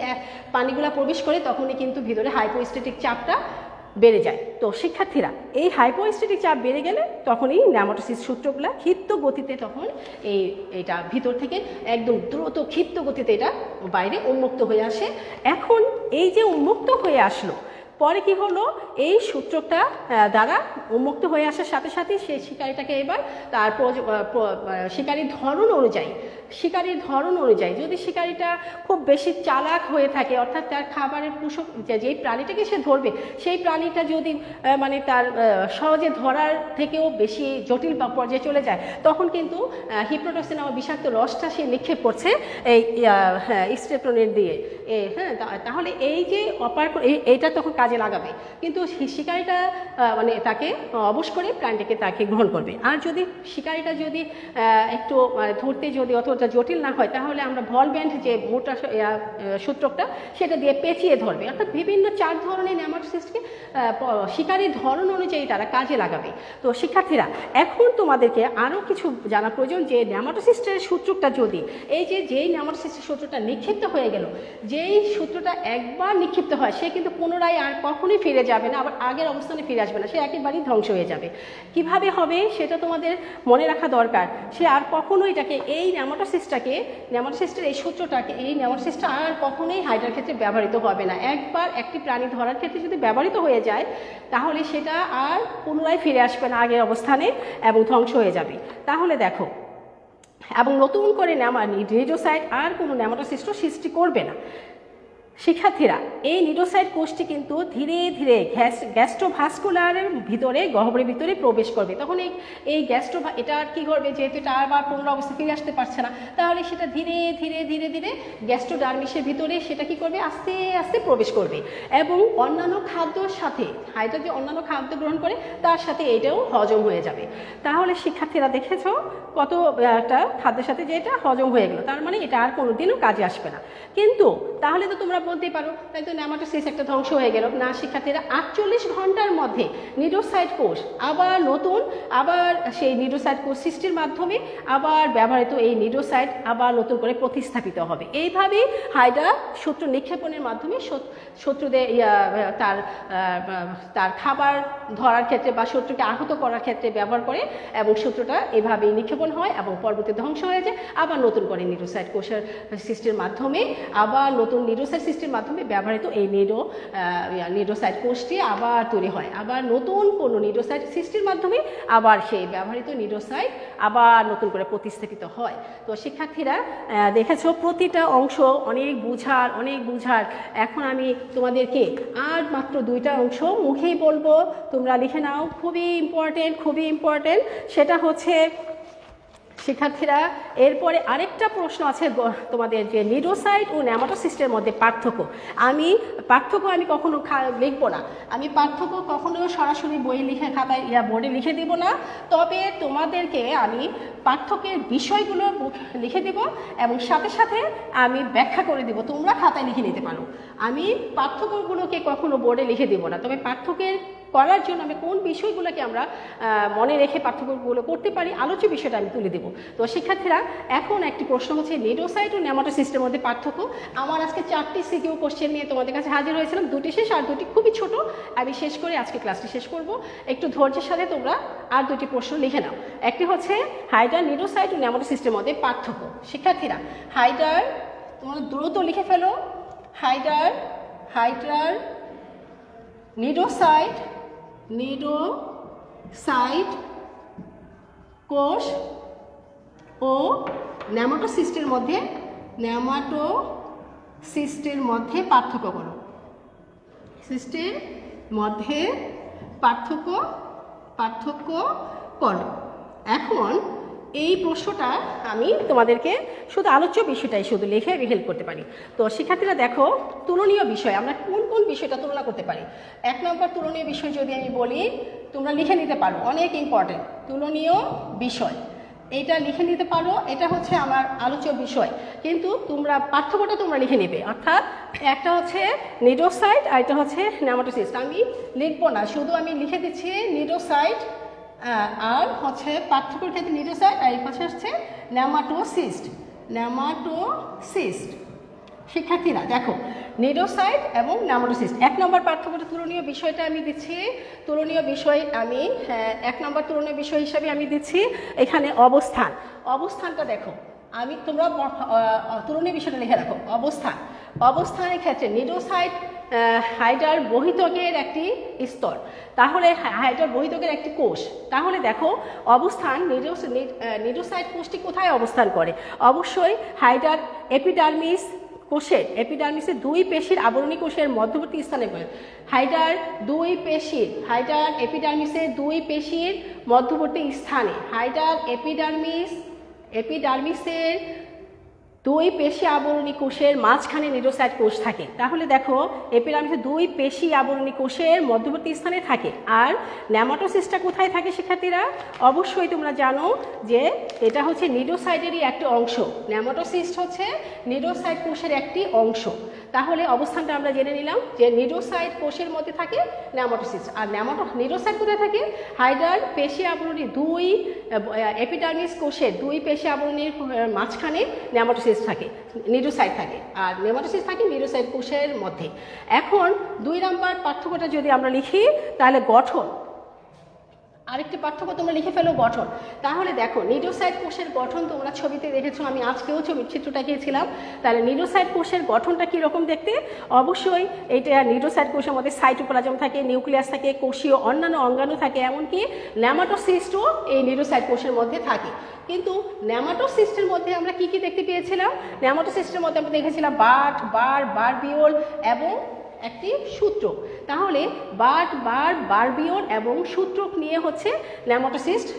পানিগুলো প্রবেশ করে তখনই কিন্তু ভিতরে হাইপোস্ট্যাটিক চাপটা বেড়ে যায়। তো শিক্ষার্থীরা, এই হাইপোস্ট্যাটিক চাপ বেড়ে গেলে তখনই নেমাটোসিস সূত্রগুলো ক্ষিপ্ত গতিতে তখন এইটা ভিতর থেকে একদম দ্রুত ক্ষিপ্ত গতিতে এটা বাইরে উন্মুক্ত হয়ে আসে। এখন এই যে উন্মুক্ত হয়ে আসলো, পরে কি হলো, এই সূত্রটা দ্বারা উন্মুক্ত হয়ে আসার সাথে সাথে সেই শিকারিটাকে এবার তার শিকারির ধরন অনুযায়ী যদি শিকারিটা খুব বেশি চালাক হয়ে থাকে, অর্থাৎ তার খাবারের পোষক যেই প্রাণীটাকে সে ধরবে সেই প্রাণীটা যদি মানে তার সহজে ধরার থেকেও বেশি জটিল পর্যায়ে চলে যায়, তখন কিন্তু হিপ্নোটক্সিন নামক বিষাক্ত রসটা সে নিক্ষেপ করছে এই স্টেপটনের দিয়ে। হ্যাঁ, তাহলে এই যে এইটা তখন কাজে লাগাবে, কিন্তু শিকারিটা মানে তাকে অবশ করে প্রাণীটাকে তাকে গ্রহণ করবে। আর যদি শিকারিটা যদি একটু ধরতে যদি অতটা জটিল না হয়, তাহলে আমরা বল ব্যান্ড যে মোটা সূত্রকটা সেটা দিয়ে পেঁচিয়ে ধরবে। অর্থাৎ বিভিন্ন 4 ধরনের নেমাটোসিস্টকে শিকারির ধরন অনুযায়ী তারা কাজে লাগাবে। তো শিক্ষার্থীরা, এখন তোমাদেরকে আরও কিছু জানা প্রয়োজন যে নেমাটোসিস্টের সূত্রটা যদি যেই নেমাটোসিস্টের সূত্রটা নিক্ষিপ্ত হয়ে গেল, যেই সূত্রটা একবার নিক্ষিপ্ত হয় সে কিন্তু পুনরায় আর কখনোই ফিরে যাবে না, আবার আগের অবস্থানে ফিরে আসবে না, সে একেবারেই ধ্বংস হয়ে যাবে। কিভাবে হবে সেটা তোমাদের মনে রাখা দরকার। সে আর কখনোই এটাকে এই নেমাটোসিস্টের এই সূত্রটাকে এই নেমাটোসিস্টটা আর কখনোই হাইড্রার ক্ষেত্রে ব্যবহৃত হবে না। একবার একটি প্রাণী ধরার ক্ষেত্রে যদি ব্যবহৃত হয়ে যায় তাহলে সেটা আর পুনরায় ফিরে আসবে না আগের অবস্থানে এবং ধ্বংস হয়ে যাবে। তাহলে দেখো, এবং নতুন করে নিডোসাইট আর কোনো নেমাটোসিস্ট সৃষ্টি করবে না। শিক্ষার্থীরা, এই নিডোসাইট কোষটি কিন্তু ধীরে ধীরে গ্যাস্ট্রোভাস্কুলারের ভিতরে গহ্বরের ভিতরে প্রবেশ করবে। তখন এই এটা আর কি করবে, যেহেতু এটা আবার পুনরাবস্থা ফিরে আসতে পারছে না, তাহলে সেটা ধীরে ধীরে ধীরে ধীরে গ্যাস্ট্রোডার্মিসের ভিতরে সেটা কি করবে, আস্তে আস্তে প্রবেশ করবে এবং অন্যান্য খাদ্যর সাথে হাইড্রা যে অন্যান্য খাদ্য গ্রহণ করে তার সাথে এটাও হজম হয়ে যাবে। তাহলে শিক্ষার্থীরা দেখেছ কত একটা খাদ্যের সাথে যে এটা হজম হয়ে গেল, তার মানে এটা আর কোনোদিনও কাজে আসবে না। কিন্তু তাহলে তো তোমরা বলতে পারো তাই তো নেমাটোসিস একটা ধ্বংস হয়ে গেল না। শিক্ষার্থীরা, 48 ঘন্টার মধ্যে নিডোসাইট কোষ আবার সেই নিডোসাইট কোষ সৃষ্টির মাধ্যমে আবার ব্যবহৃত এই নিডোসাইট আবার নতুন করে প্রতিস্থাপিত হবে। এইভাবেই হাইড্রা শত্রু নিক্ষেপণের মাধ্যমে শত্রুদের তার খাবার ধরার ক্ষেত্রে বা শত্রুকে আহত করার ক্ষেত্রে ব্যবহার করে এবং শত্রুটা এভাবেই নিক্ষেপণ হয় এবং পরবর্তী ধ্বংস হয়ে যায়। আবার নতুন করে নিডোসাইট কোষের সৃষ্টির মাধ্যমে আবার নতুন নিডোসাইট সৃষ্টির মাধ্যমে ব্যবহৃত এই নিডোসাইট কোষটি আবার তৈরি হয়। আবার নতুন কোনো নিডোসাইট সৃষ্টির মাধ্যমে আবার সেই ব্যবহৃত নিডোসাইট আবার নতুন করে প্রতিস্থাপিত হয়। তো শিক্ষার্থীরা দেখেছো প্রতিটা অংশ অনেক বুঝার। এখন আমি তোমাদেরকে আর মাত্র 2টা অংশ মুখেই বলবো, তোমরা লিখে নাও, খুবই ইম্পর্টেন্ট। সেটা হচ্ছে শিক্ষার্থীরা, এরপরে আরেকটা প্রশ্ন আছে তোমাদের যে নিডোসাইট ও নেমাটোসিস্টের মধ্যে পার্থক্য। আমি কখনো লিখবো না, আমি পার্থক্য কখনো সরাসরি বই লিখে খাতায় বোর্ডে লিখে দেব না। তবে তোমাদেরকে আমি পার্থক্যের বিষয়গুলো লিখে দেব এবং সাথে সাথে আমি ব্যাখ্যা করে দেব, তোমরা খাতায় লিখে নিতে পারো। আমি পার্থক্যগুলোকে কখনো বোর্ডে লিখে দেব না, তবে পার্থক্যের করার জন্য আমি কোন বিষয়গুলোকে আমরা মনে রেখে পার্থক্যগুলো করতে পারি আলোচ্য বিষয়টা আমি তুলে দেব। তো শিক্ষার্থীরা, এখন একটি প্রশ্ন হচ্ছে নিডোসাইট ও নেমাটোসিস্টের মধ্যে পার্থক্য। আমার আজকে 4টি সিকিউ কোশ্চেন নিয়ে তোমাদের কাছে হাজির হয়েছিলাম, 2টি শেষ আর 2টি খুবই ছোট। আমি শেষ করে আজকে ক্লাসটি শেষ করব। একটু ধৈর্যের সাথে তোমরা আর 2টি প্রশ্ন লিখে নাও। একটি হচ্ছে হাইড্রা, নিডোসাইট ও নেমাটোসিস্টের মধ্যে পার্থক্য। শিক্ষার্থীরা, হাইড্রার তোমরা দ্রুত লিখে ফেলো, হাইড্রার নিডোসাইট কোষ ও নেমাটোসিস্টের মধ্যে পার্থক্য করো। সিস্টের মধ্যে পার্থক্য করো। এখন এই প্রশ্নটা আমি তোমাদেরকে শুধু আলোচ্য বিষয়টাই শুধু লিখে হেল্প করতে পারি। তো শিক্ষার্থীরা দেখো, তুলনীয় বিষয় আমরা কোন কোন বিষয়টা তুলনা করতে পারি। 1 নম্বর তুলনীয় বিষয় যদি আমি বলি, তোমরা লিখে নিতে পারো, অনেক ইম্পর্টেন্ট। তুলনীয় বিষয় এইটা লিখে নিতে পারো, এটা হচ্ছে আমার আলোচ্য বিষয়, কিন্তু তোমরা পার্থক্যটা তোমরা লিখে নেবে। অর্থাৎ একটা হচ্ছে নিডোসাইট আর এটা হচ্ছে নেমাটোসিস্ট। আমি লিখবো না, শুধু আমি লিখে দিচ্ছি নিডোসাইট আর হচ্ছে পার্থক্যের ক্ষেত্রে নিডোসাইট আর এই পাশে হচ্ছে নেমাটোসিস্ট। শিক্ষার্থীরা দেখো, নিডোসাইট এবং নেমাটোসিস্ট 1 নম্বর পার্থক্যটা তুলনীয় বিষয়টা আমি দিচ্ছি। তুলনীয় বিষয় আমি 1 নম্বর তুলনীয় বিষয় হিসাবে আমি দিচ্ছি এখানে অবস্থানটা দেখো। তোমরা তুলনীয় বিষয়টা লিখে রাখো। অবস্থানের ক্ষেত্রে নিডোসাইট হাইড্রার বহিত্বকের একটি স্তর, তাহলে হাইড্রার বহিত্বকের একটি কোষ। তাহলে দেখো অবস্থান, নিডোসাইট কোষটি কোথায় অবস্থান করে? অবশ্যই হাইড্রার এপিডার্মিসের 2 পেশির আবরণী কোষের মধ্যবর্তী স্থানে। হাইড্রার এপিডার্মিসের 2 পেশির মধ্যবর্তী স্থানে হাইড্রার এপিডার্মিসের 2 পেশি আবরণী কোষের মাঝখানে নিডোসাইট কোষ থাকে। তাহলে দেখো এপিডার্মিসের 2 পেশি আবরণী কোষের মধ্যবর্তী স্থানে থাকে। আর নেমাটোসিস্টটা কোথায় থাকে শিক্ষার্থীরা? অবশ্যই তোমরা জানো যে এটা হচ্ছে নিডোসাইটেরই একটি অংশ। নেমাটোসিস্ট হচ্ছে নিডোসাইট কোষের একটি অংশ। তাহলে অবস্থানটা আমরা জেনে নিলাম যে নিডোসাইট কোষের মধ্যে থাকে নেমাটোসিস্ট। আর নিডোসাইট কোথায় থাকে? হাইড্রার পেশি আবরণী 2 এপিডার্মিস কোষের 2 পেশি আবরণীর মাঝখানে নিডোসাইট থাকে। আর নেমাটোসিস্ট থাকে নিডোসাইট কোষের মধ্যে। এখন 2 নম্বর পার্থক্যটা যদি আমরা লিখি, তাহলে গঠন। আরেকটি পার্থক্য তোমরা লিখে ফেলো, গঠন। তাহলে দেখো নিডোসাইট কোষের গঠন তোমরা ছবিতে দেখেছো, আমি আজকেও চিত্রটা এঁকেছিলাম। তাহলে নিডোসাইট কোষের গঠনটা কীরকম দেখতে? অবশ্যই এইটা নিডোসাইট কোষের মধ্যে সাইটোপ্লাজম থাকে, নিউক্লিয়াস থাকে, কোষীয় অন্যান্য অঙ্গাণু থাকে, এমনকি নেমাটোসিস্টও এই নিডোসাইট কোষের মধ্যে থাকে। কিন্তু নেমাটোসিস্টের মধ্যে আমরা কি দেখতে পেয়েছিলাম? নেমাটোসিস্টের মধ্যে আমরা দেখেছিলাম বারবিওল এবং একটি সূত্রক। তাহলে বারবিওল এবং সূত্রক নিয়ে হচ্ছে নেমাটোসিস্ট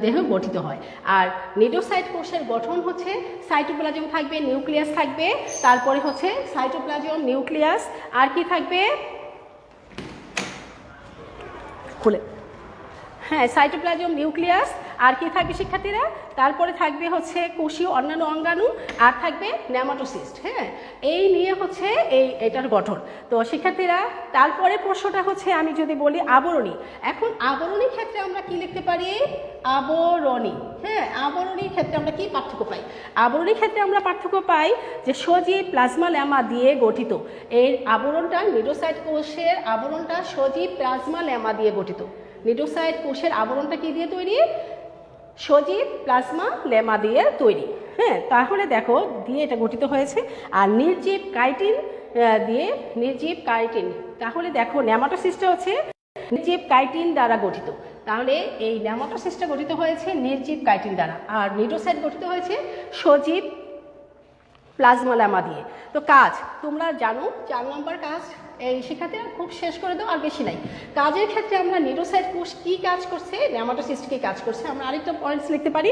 দেহ গঠিত হয়। আর নিডোসাইট কোষের গঠন হচ্ছে সাইটোপ্লাজম থাকবে, নিউক্লিয়াস থাকবে, তারপরে হচ্ছে সাইটোপ্লাজম, নিউক্লিয়াস, আর কি থাকবে? সাইটোপ্লাজম, নিউক্লিয়াস, আর কি থাকবে শিক্ষার্থীরা? তারপরে থাকবে হচ্ছে কোষীয় অন্যান্য অঙ্গাণু, আর থাকবে নেমাটোসিস্ট। এই নিয়ে হচ্ছে এটার গঠন। তো শিক্ষার্থীরা তারপরে প্রশ্নটা হচ্ছে আমি যদি বলি আবরণী। এখন আবরণীর ক্ষেত্রে আমরা কি লিখতে পারি? আবরণীর ক্ষেত্রে আমরা কি পার্থক্য পাই? আবরণীর ক্ষেত্রে আমরা পার্থক্য পাই যে সজীব প্লাজমা ল্যামা দিয়ে গঠিত। এর আবরণটা, নিডোসাইট কোষের আবরণটা সজীব প্লাজমা ল্যামা দিয়ে গঠিত। নিডোসাইট কোষের আবরণটা কি দিয়ে তৈরি? সজীব প্লাজমা লেমা দিয়ে তৈরি। তাহলে দেখো দিয়ে এটা গঠিত হয়েছে। আর নির্জীব কাইটিন তাহলে দেখো নেমাটোসিস্টটা হচ্ছে নির্জীব কাইটিন দ্বারা গঠিত। তাহলে এই নেমাটোসিস্টটা গঠিত হয়েছে নির্জীব কাইটিন দ্বারা, আর নিডোসাইট গঠিত হয়েছে সজীব প্লাজমা ল্যামা দিয়ে। তো কাজ তোমরা জানো, 4 নম্বর কাজ এই শিক্ষার্থীরা খুব শেষ করে দাও, আর বেশি নাই। কাজের ক্ষেত্রে আমরা নিডোসাইট কোষ কী কাজ করছে, নেমাটোসিস্ট কী কাজ করছে, আমরা আরেকটা পয়েন্টস লিখতে পারি।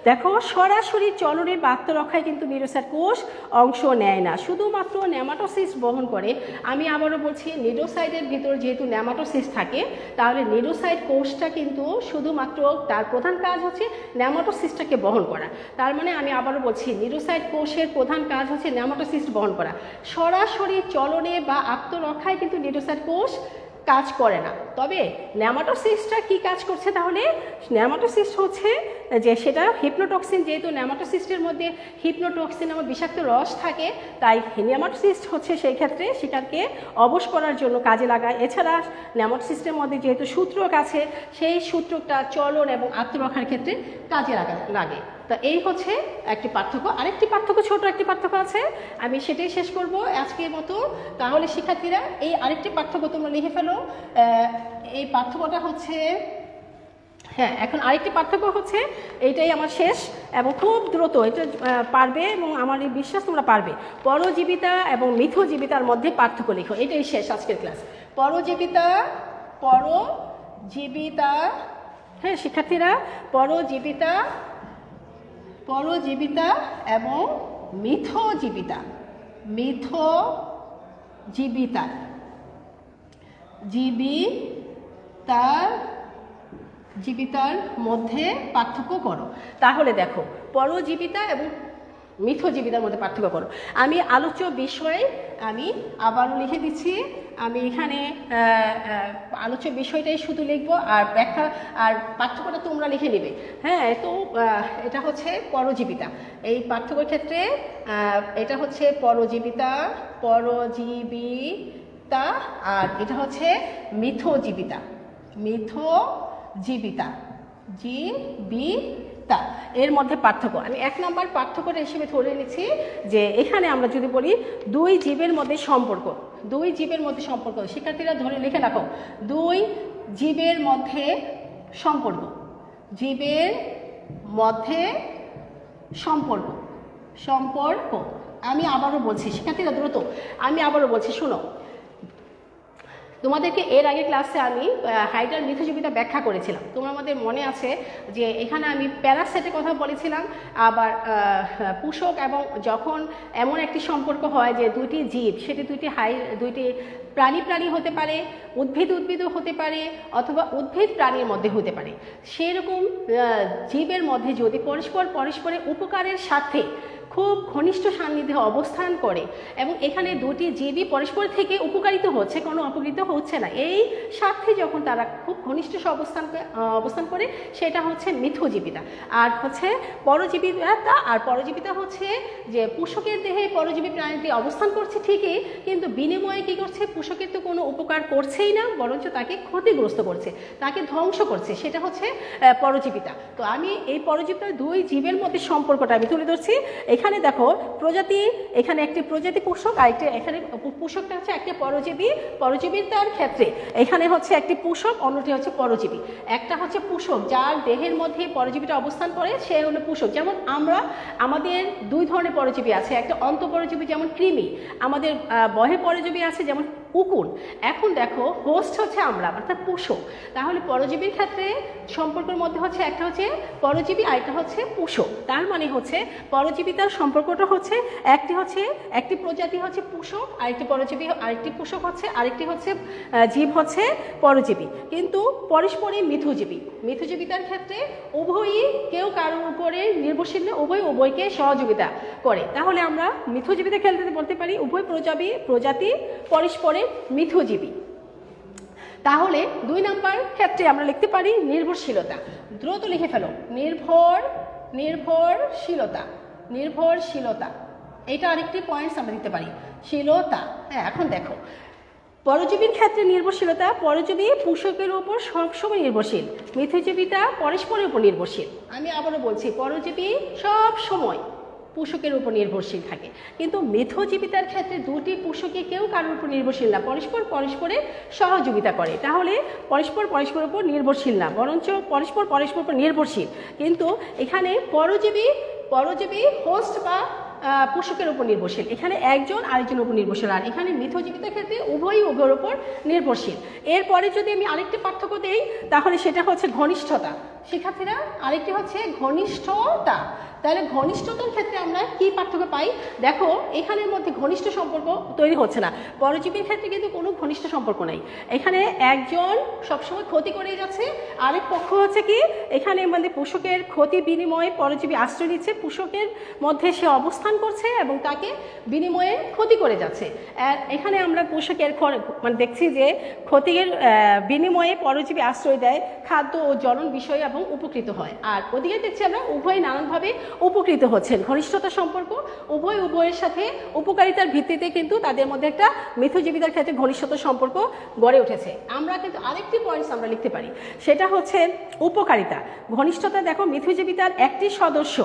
দেখো সরাসরি চলনে বা আত্মরক্ষায় কিন্তু নিডোসাইট কোষ অংশ নেয় না, শুধুমাত্র নেমাটোসিস্ট বহন করে। আমি আবারও বলছি, নিডোসাইটের ভিতর যেহেতু নেমাটোসিস্ট থাকে, তাহলে নিডোসাইট কোষটা কিন্তু শুধুমাত্র তার প্রধান কাজ হচ্ছে নেমাটোসিস্টটাকে বহন করা। তার মানে আমি আবারও বলছি, নিডোসাইট কোষের প্রধান কাজ হচ্ছে নেমাটোসিস্ট বহন করা। সরাসরি চলনে বা আত্মরক্ষায় কিন্তু নিডোসাইট কোষ কাজ করে না। তবে নেমাটোসিস্টটা কি কাজ করছে? তাহলে নেমাটোসিস্ট হচ্ছে যে সেটা হিপনোটক্সিন, যেহেতু নেমাটোসিস্টের মধ্যে হিপনোটক্সিন আমার বিষাক্ত রস থাকে, তাই নেমাটোসিস্ট হচ্ছে সেই ক্ষেত্রে সেটাকে অবশ করার জন্য কাজে লাগায়। এছাড়া নেমাটোসিস্টের মধ্যে যেহেতু সূত্রক আছে, সেই সূত্রকটা চলন এবং আত্মরক্ষার ক্ষেত্রে কাজে লাগে। তো এই হচ্ছে একটি পার্থক্য। আরেকটি পার্থক্য, ছোট একটি পার্থক্য আছে, আমি সেটাই শেষ করব আজকের মতো। তাহলে শিক্ষার্থীরা এই আরেকটি পার্থক্য তোমরা লিখে ফেলো। এই পার্থক্যটা হচ্ছে, হ্যাঁ, এখন আরেকটি পার্থক্য হচ্ছে, এইটাই আমার শেষ এবং খুব দ্রুত এটা পারবে এবং আমার এই বিশ্বাস তোমরা পারবে। পরজীবিতা এবং মিথজীবিতার মধ্যে পার্থক্য লিখো, এটাই শেষ আজকের ক্লাস। পরজীবিতা, হ্যাঁ শিক্ষার্থীরা, পরজীবিতা এবং জীবিতার মধ্যে পার্থক্য করো। তাহলে দেখো, পরজীবিতা এবং মিথজীবিতার মধ্যে পার্থক্য করো। আমি আলোচ্য বিষয় আমি আবারও লিখে দিচ্ছি। আমি এখানে আলোচ্য বিষয়টাই শুধু লিখব, আর ব্যাখ্যা আর পার্থক্যটা তোমরা লিখে নেবে। হ্যাঁ, তো এটা হচ্ছে পরজীবিতা। এই পার্থক্যের ক্ষেত্রে এটা হচ্ছে পরজীবিতা, আর এটা হচ্ছে মিথজীবিতা। এর মধ্যে পার্থক্য আমি 1 নম্বর পার্থক্যটা হিসেবে ধরে নিচ্ছি যে এখানে আমরা যদি বলি দুই জীবের মধ্যে সম্পর্ক, শিক্ষার্থীরা ধরে লিখে রাখো, দুই জীবের মধ্যে সম্পর্ক। আমি আবারও বলছি শিক্ষার্থীরা দ্রুত, আমি আবারও বলছি, শোনো। তোমাদেরকে এর আগে ক্লাসে আমি হাইড্রার মিথজীবিতা ব্যাখ্যা করেছিলাম। তোমার আমাদের মনে আছে যে এখানে আমি প্যারাসেটের কথা বলেছিলাম, আবার পোষক, এবং যখন এমন একটি সম্পর্ক হয় যে দুইটি জীব, সেটি দুইটি প্রাণী হতে পারে, উদ্ভিদও হতে পারে, অথবা উদ্ভিদ প্রাণীর মধ্যে হতে পারে। সেরকম জীবের মধ্যে যদি পরস্পরের উপকারের সাথে খুব ঘনিষ্ঠ সান্নিধ্যে অবস্থান করে, এবং এখানে দুটি জীবই পরস্পর থেকে উপকারিত হচ্ছে, কোনো অপকৃত হচ্ছে না, এই স্বার্থে যখন তারা খুব ঘনিষ্ঠ অবস্থান করে, সেটা হচ্ছে মিথজীবিতা। আর হচ্ছে পরজীবিতা হচ্ছে যে পোষকের দেহে পরজীবী প্রাণীটি অবস্থান করছে ঠিকই, কিন্তু বিনিময়ে কী করছে, পোষকের তো কোনো উপকার করছেই না, বরঞ্চ তাকে ক্ষতিগ্রস্ত করছে, তাকে ধ্বংস করছে, সেটা হচ্ছে পরজীবিতা। তো আমি এই পরজীবিতার দুই জীবের মধ্যে সম্পর্কটা আমি তুলে ধরছি। এখানে দেখো প্রজাতি, এখানে একটি প্রজাতি পোষক, আর এখানে পোষকটা হচ্ছে একটা পরজীবিতার ক্ষেত্রে এখানে হচ্ছে একটি পোষক, অন্যটি হচ্ছে পরজীবী। একটা হচ্ছে পোষক, যার দেহের মধ্যে পরজীবীটা অবস্থান করে, সে হলো পোষক। যেমন আমাদের দুই ধরনের পরজীবী আছে, একটা অন্তঃপরজীবী যেমন কৃমি, আমাদের বহিঃ পরজীবী আছে যেমন উকুন। এখন দেখো, হোস্ট হচ্ছে আমরা, অর্থাৎ পোষক। তাহলে পরজীবীর ক্ষেত্রে সম্পর্কের মধ্যে হচ্ছে একটা হচ্ছে পরজীবী, আরেকটা হচ্ছে পোষক। তার মানে হচ্ছে পরজীবিতার সম্পর্কটা হচ্ছে একটি প্রজাতি হচ্ছে পোষক, আরেকটি পরজীবী, আরেকটি পোষক হচ্ছে, আরেকটি হচ্ছে জীব হচ্ছে পরজীবী, কিন্তু পরস্পরই মিথজীবিতার ক্ষেত্রে উভয়ই কেউ কারোর উপরে নির্ভরশীল না, উভয়কে সহযোগিতা করে। তাহলে আমরা মিথজীবিতার ক্ষেত্রে বলতে পারি উভয় প্রজাতি পরস্পরের মিথজীবী। তাহলে 2 নম্বর ক্ষেত্রে আমরা লিখতে পারি নির্ভরশীলতা। দ্রুত লিখে ফেলো, নির্ভরশীলতা। এটা আরেকটি পয়েন্টস আমরা দিতে পারি, শীলতা। হ্যাঁ, এখন দেখো, পরজীবীর ক্ষেত্রে নির্ভরশীলতা, পরজীবী পোষকের উপর সবসময় নির্ভরশীল, মিথজীবিতা পরস্পরের উপর নির্ভরশীল। আমি আবারও বলছি, পরজীবী সব সময় পোষকের উপর নির্ভরশীল থাকে, কিন্তু মিথজীবিতার ক্ষেত্রে দুটি পোষকে কেউ কারোর উপর নির্ভরশীল না, পরস্পরের সহযোগিতা করে। তাহলে পরস্পরের উপর নির্ভরশীল না, বরঞ্চ পরস্পর উপর নির্ভরশীল। কিন্তু এখানে পরজীবী হোস্ট বা পোষকের উপর নির্ভরশীল, এখানে একজন আরেকজনের উপর নির্ভরশীল। আর এখানে মিথজীবিতার ক্ষেত্রে উভয়ের উপর নির্ভরশীল। এরপরে যদি আমি আরেকটি পার্থক্য দেই, তাহলে সেটা হচ্ছে ঘনিষ্ঠতা। শিক্ষার্থীরা, আরেকটি হচ্ছে ঘনিষ্ঠতা। তাহলে ঘনিষ্ঠতার ক্ষেত্রে আমরা কি পার্থক্য পাই? দেখো, এখানের মধ্যে ঘনিষ্ঠ সম্পর্ক তৈরি হচ্ছে না। পরজীবীর ক্ষেত্রে কিন্তু কোনো ঘনিষ্ঠ সম্পর্ক নাই, এখানে একজন সবসময় ক্ষতি করেই যাচ্ছে, আরেক পক্ষ হচ্ছে কি, এখানে মানে পোষকের ক্ষতি বিনিময়ে পরজীবী আশ্রয় নিচ্ছে, পোষকের মধ্যে সে অবস্থান করছে এবং তাকে বিনিময়ে ক্ষতি করে যাচ্ছে। আর এখানে আমরা পোষকের মানে দেখছি যে ক্ষতির বিনিময়ে পরজীবী আশ্রয় দেয়, খাদ্য ও জ্বলন বিষয়ে এবং উপকৃত হয়। আর ওদিকে দেখছি আমরা উভয় নানানভাবে উপকৃত হচ্ছেন। ঘনিষ্ঠতা সম্পর্ক উভয়ের সাথে উপকারিতার ভিত্তিতে কিন্তু তাদের মধ্যে একটা মিথজীবিতার ক্ষেত্রে ঘনিষ্ঠতা সম্পর্ক গড়ে উঠেছে। আমরা কিন্তু আরেকটি পয়েন্টস আমরা লিখতে পারি, সেটা হচ্ছে উপকারিতা। ঘনিষ্ঠতা দেখো, মিথজীবিতার একটি সদস্য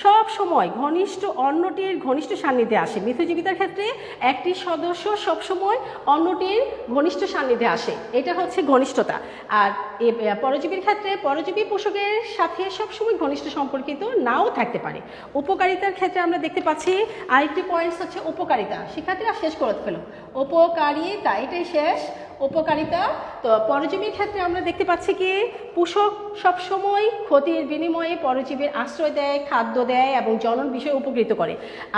সব সময় ঘনিষ্ঠ অন্যটির ঘনিষ্ঠ সান্নিধ্যে আসে। মিথজীবিতার ক্ষেত্রে একটি সদস্য সব সময় অন্যটির ঘনিষ্ঠ সান্নিধ্যে আসে, এটা হচ্ছে ঘনিষ্ঠতা। আর পরজীবীর ক্ষেত্রে পরজীবী পোষকের সাথে সবসময় ঘনিষ্ঠ সম্পর্কিত নাও থাকতে পারে। উপকারিতার ক্ষেত্রে আমরা দেখতে পাচ্ছি আরেকটি পয়েন্টস হচ্ছে উপকারিতা। শিক্ষার্থীরা শেষ করে ফেলো, উপকারিতা এটাই শেষ, উপকারিতা। তো পরজীবীর ক্ষেত্রে আমরা দেখতে পাচ্ছি কি পোষক সবসময় ক্ষতির বিনিময়ে পরজীবীর আশ্রয় দেয়, খাদ্য দেয় এবং জনন বিষয়ে উপকৃত করে।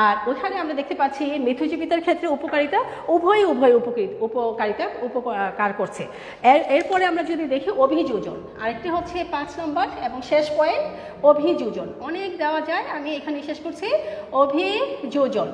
আর ওখানে আমরা দেখতে পাচ্ছি মিথজীবিতার ক্ষেত্রে উপকারিতা উভয় উপকারিতা উপকার করছে। এরপরে আমরা যদি দেখি অভিযোজন, আরেকটি হচ্ছে 5 নম্বর এবং শেষ পয়েন্ট অভিযোজন। অনেক দেওয়া যায়, আমি এখানে শেষ করছি অভিযোজন।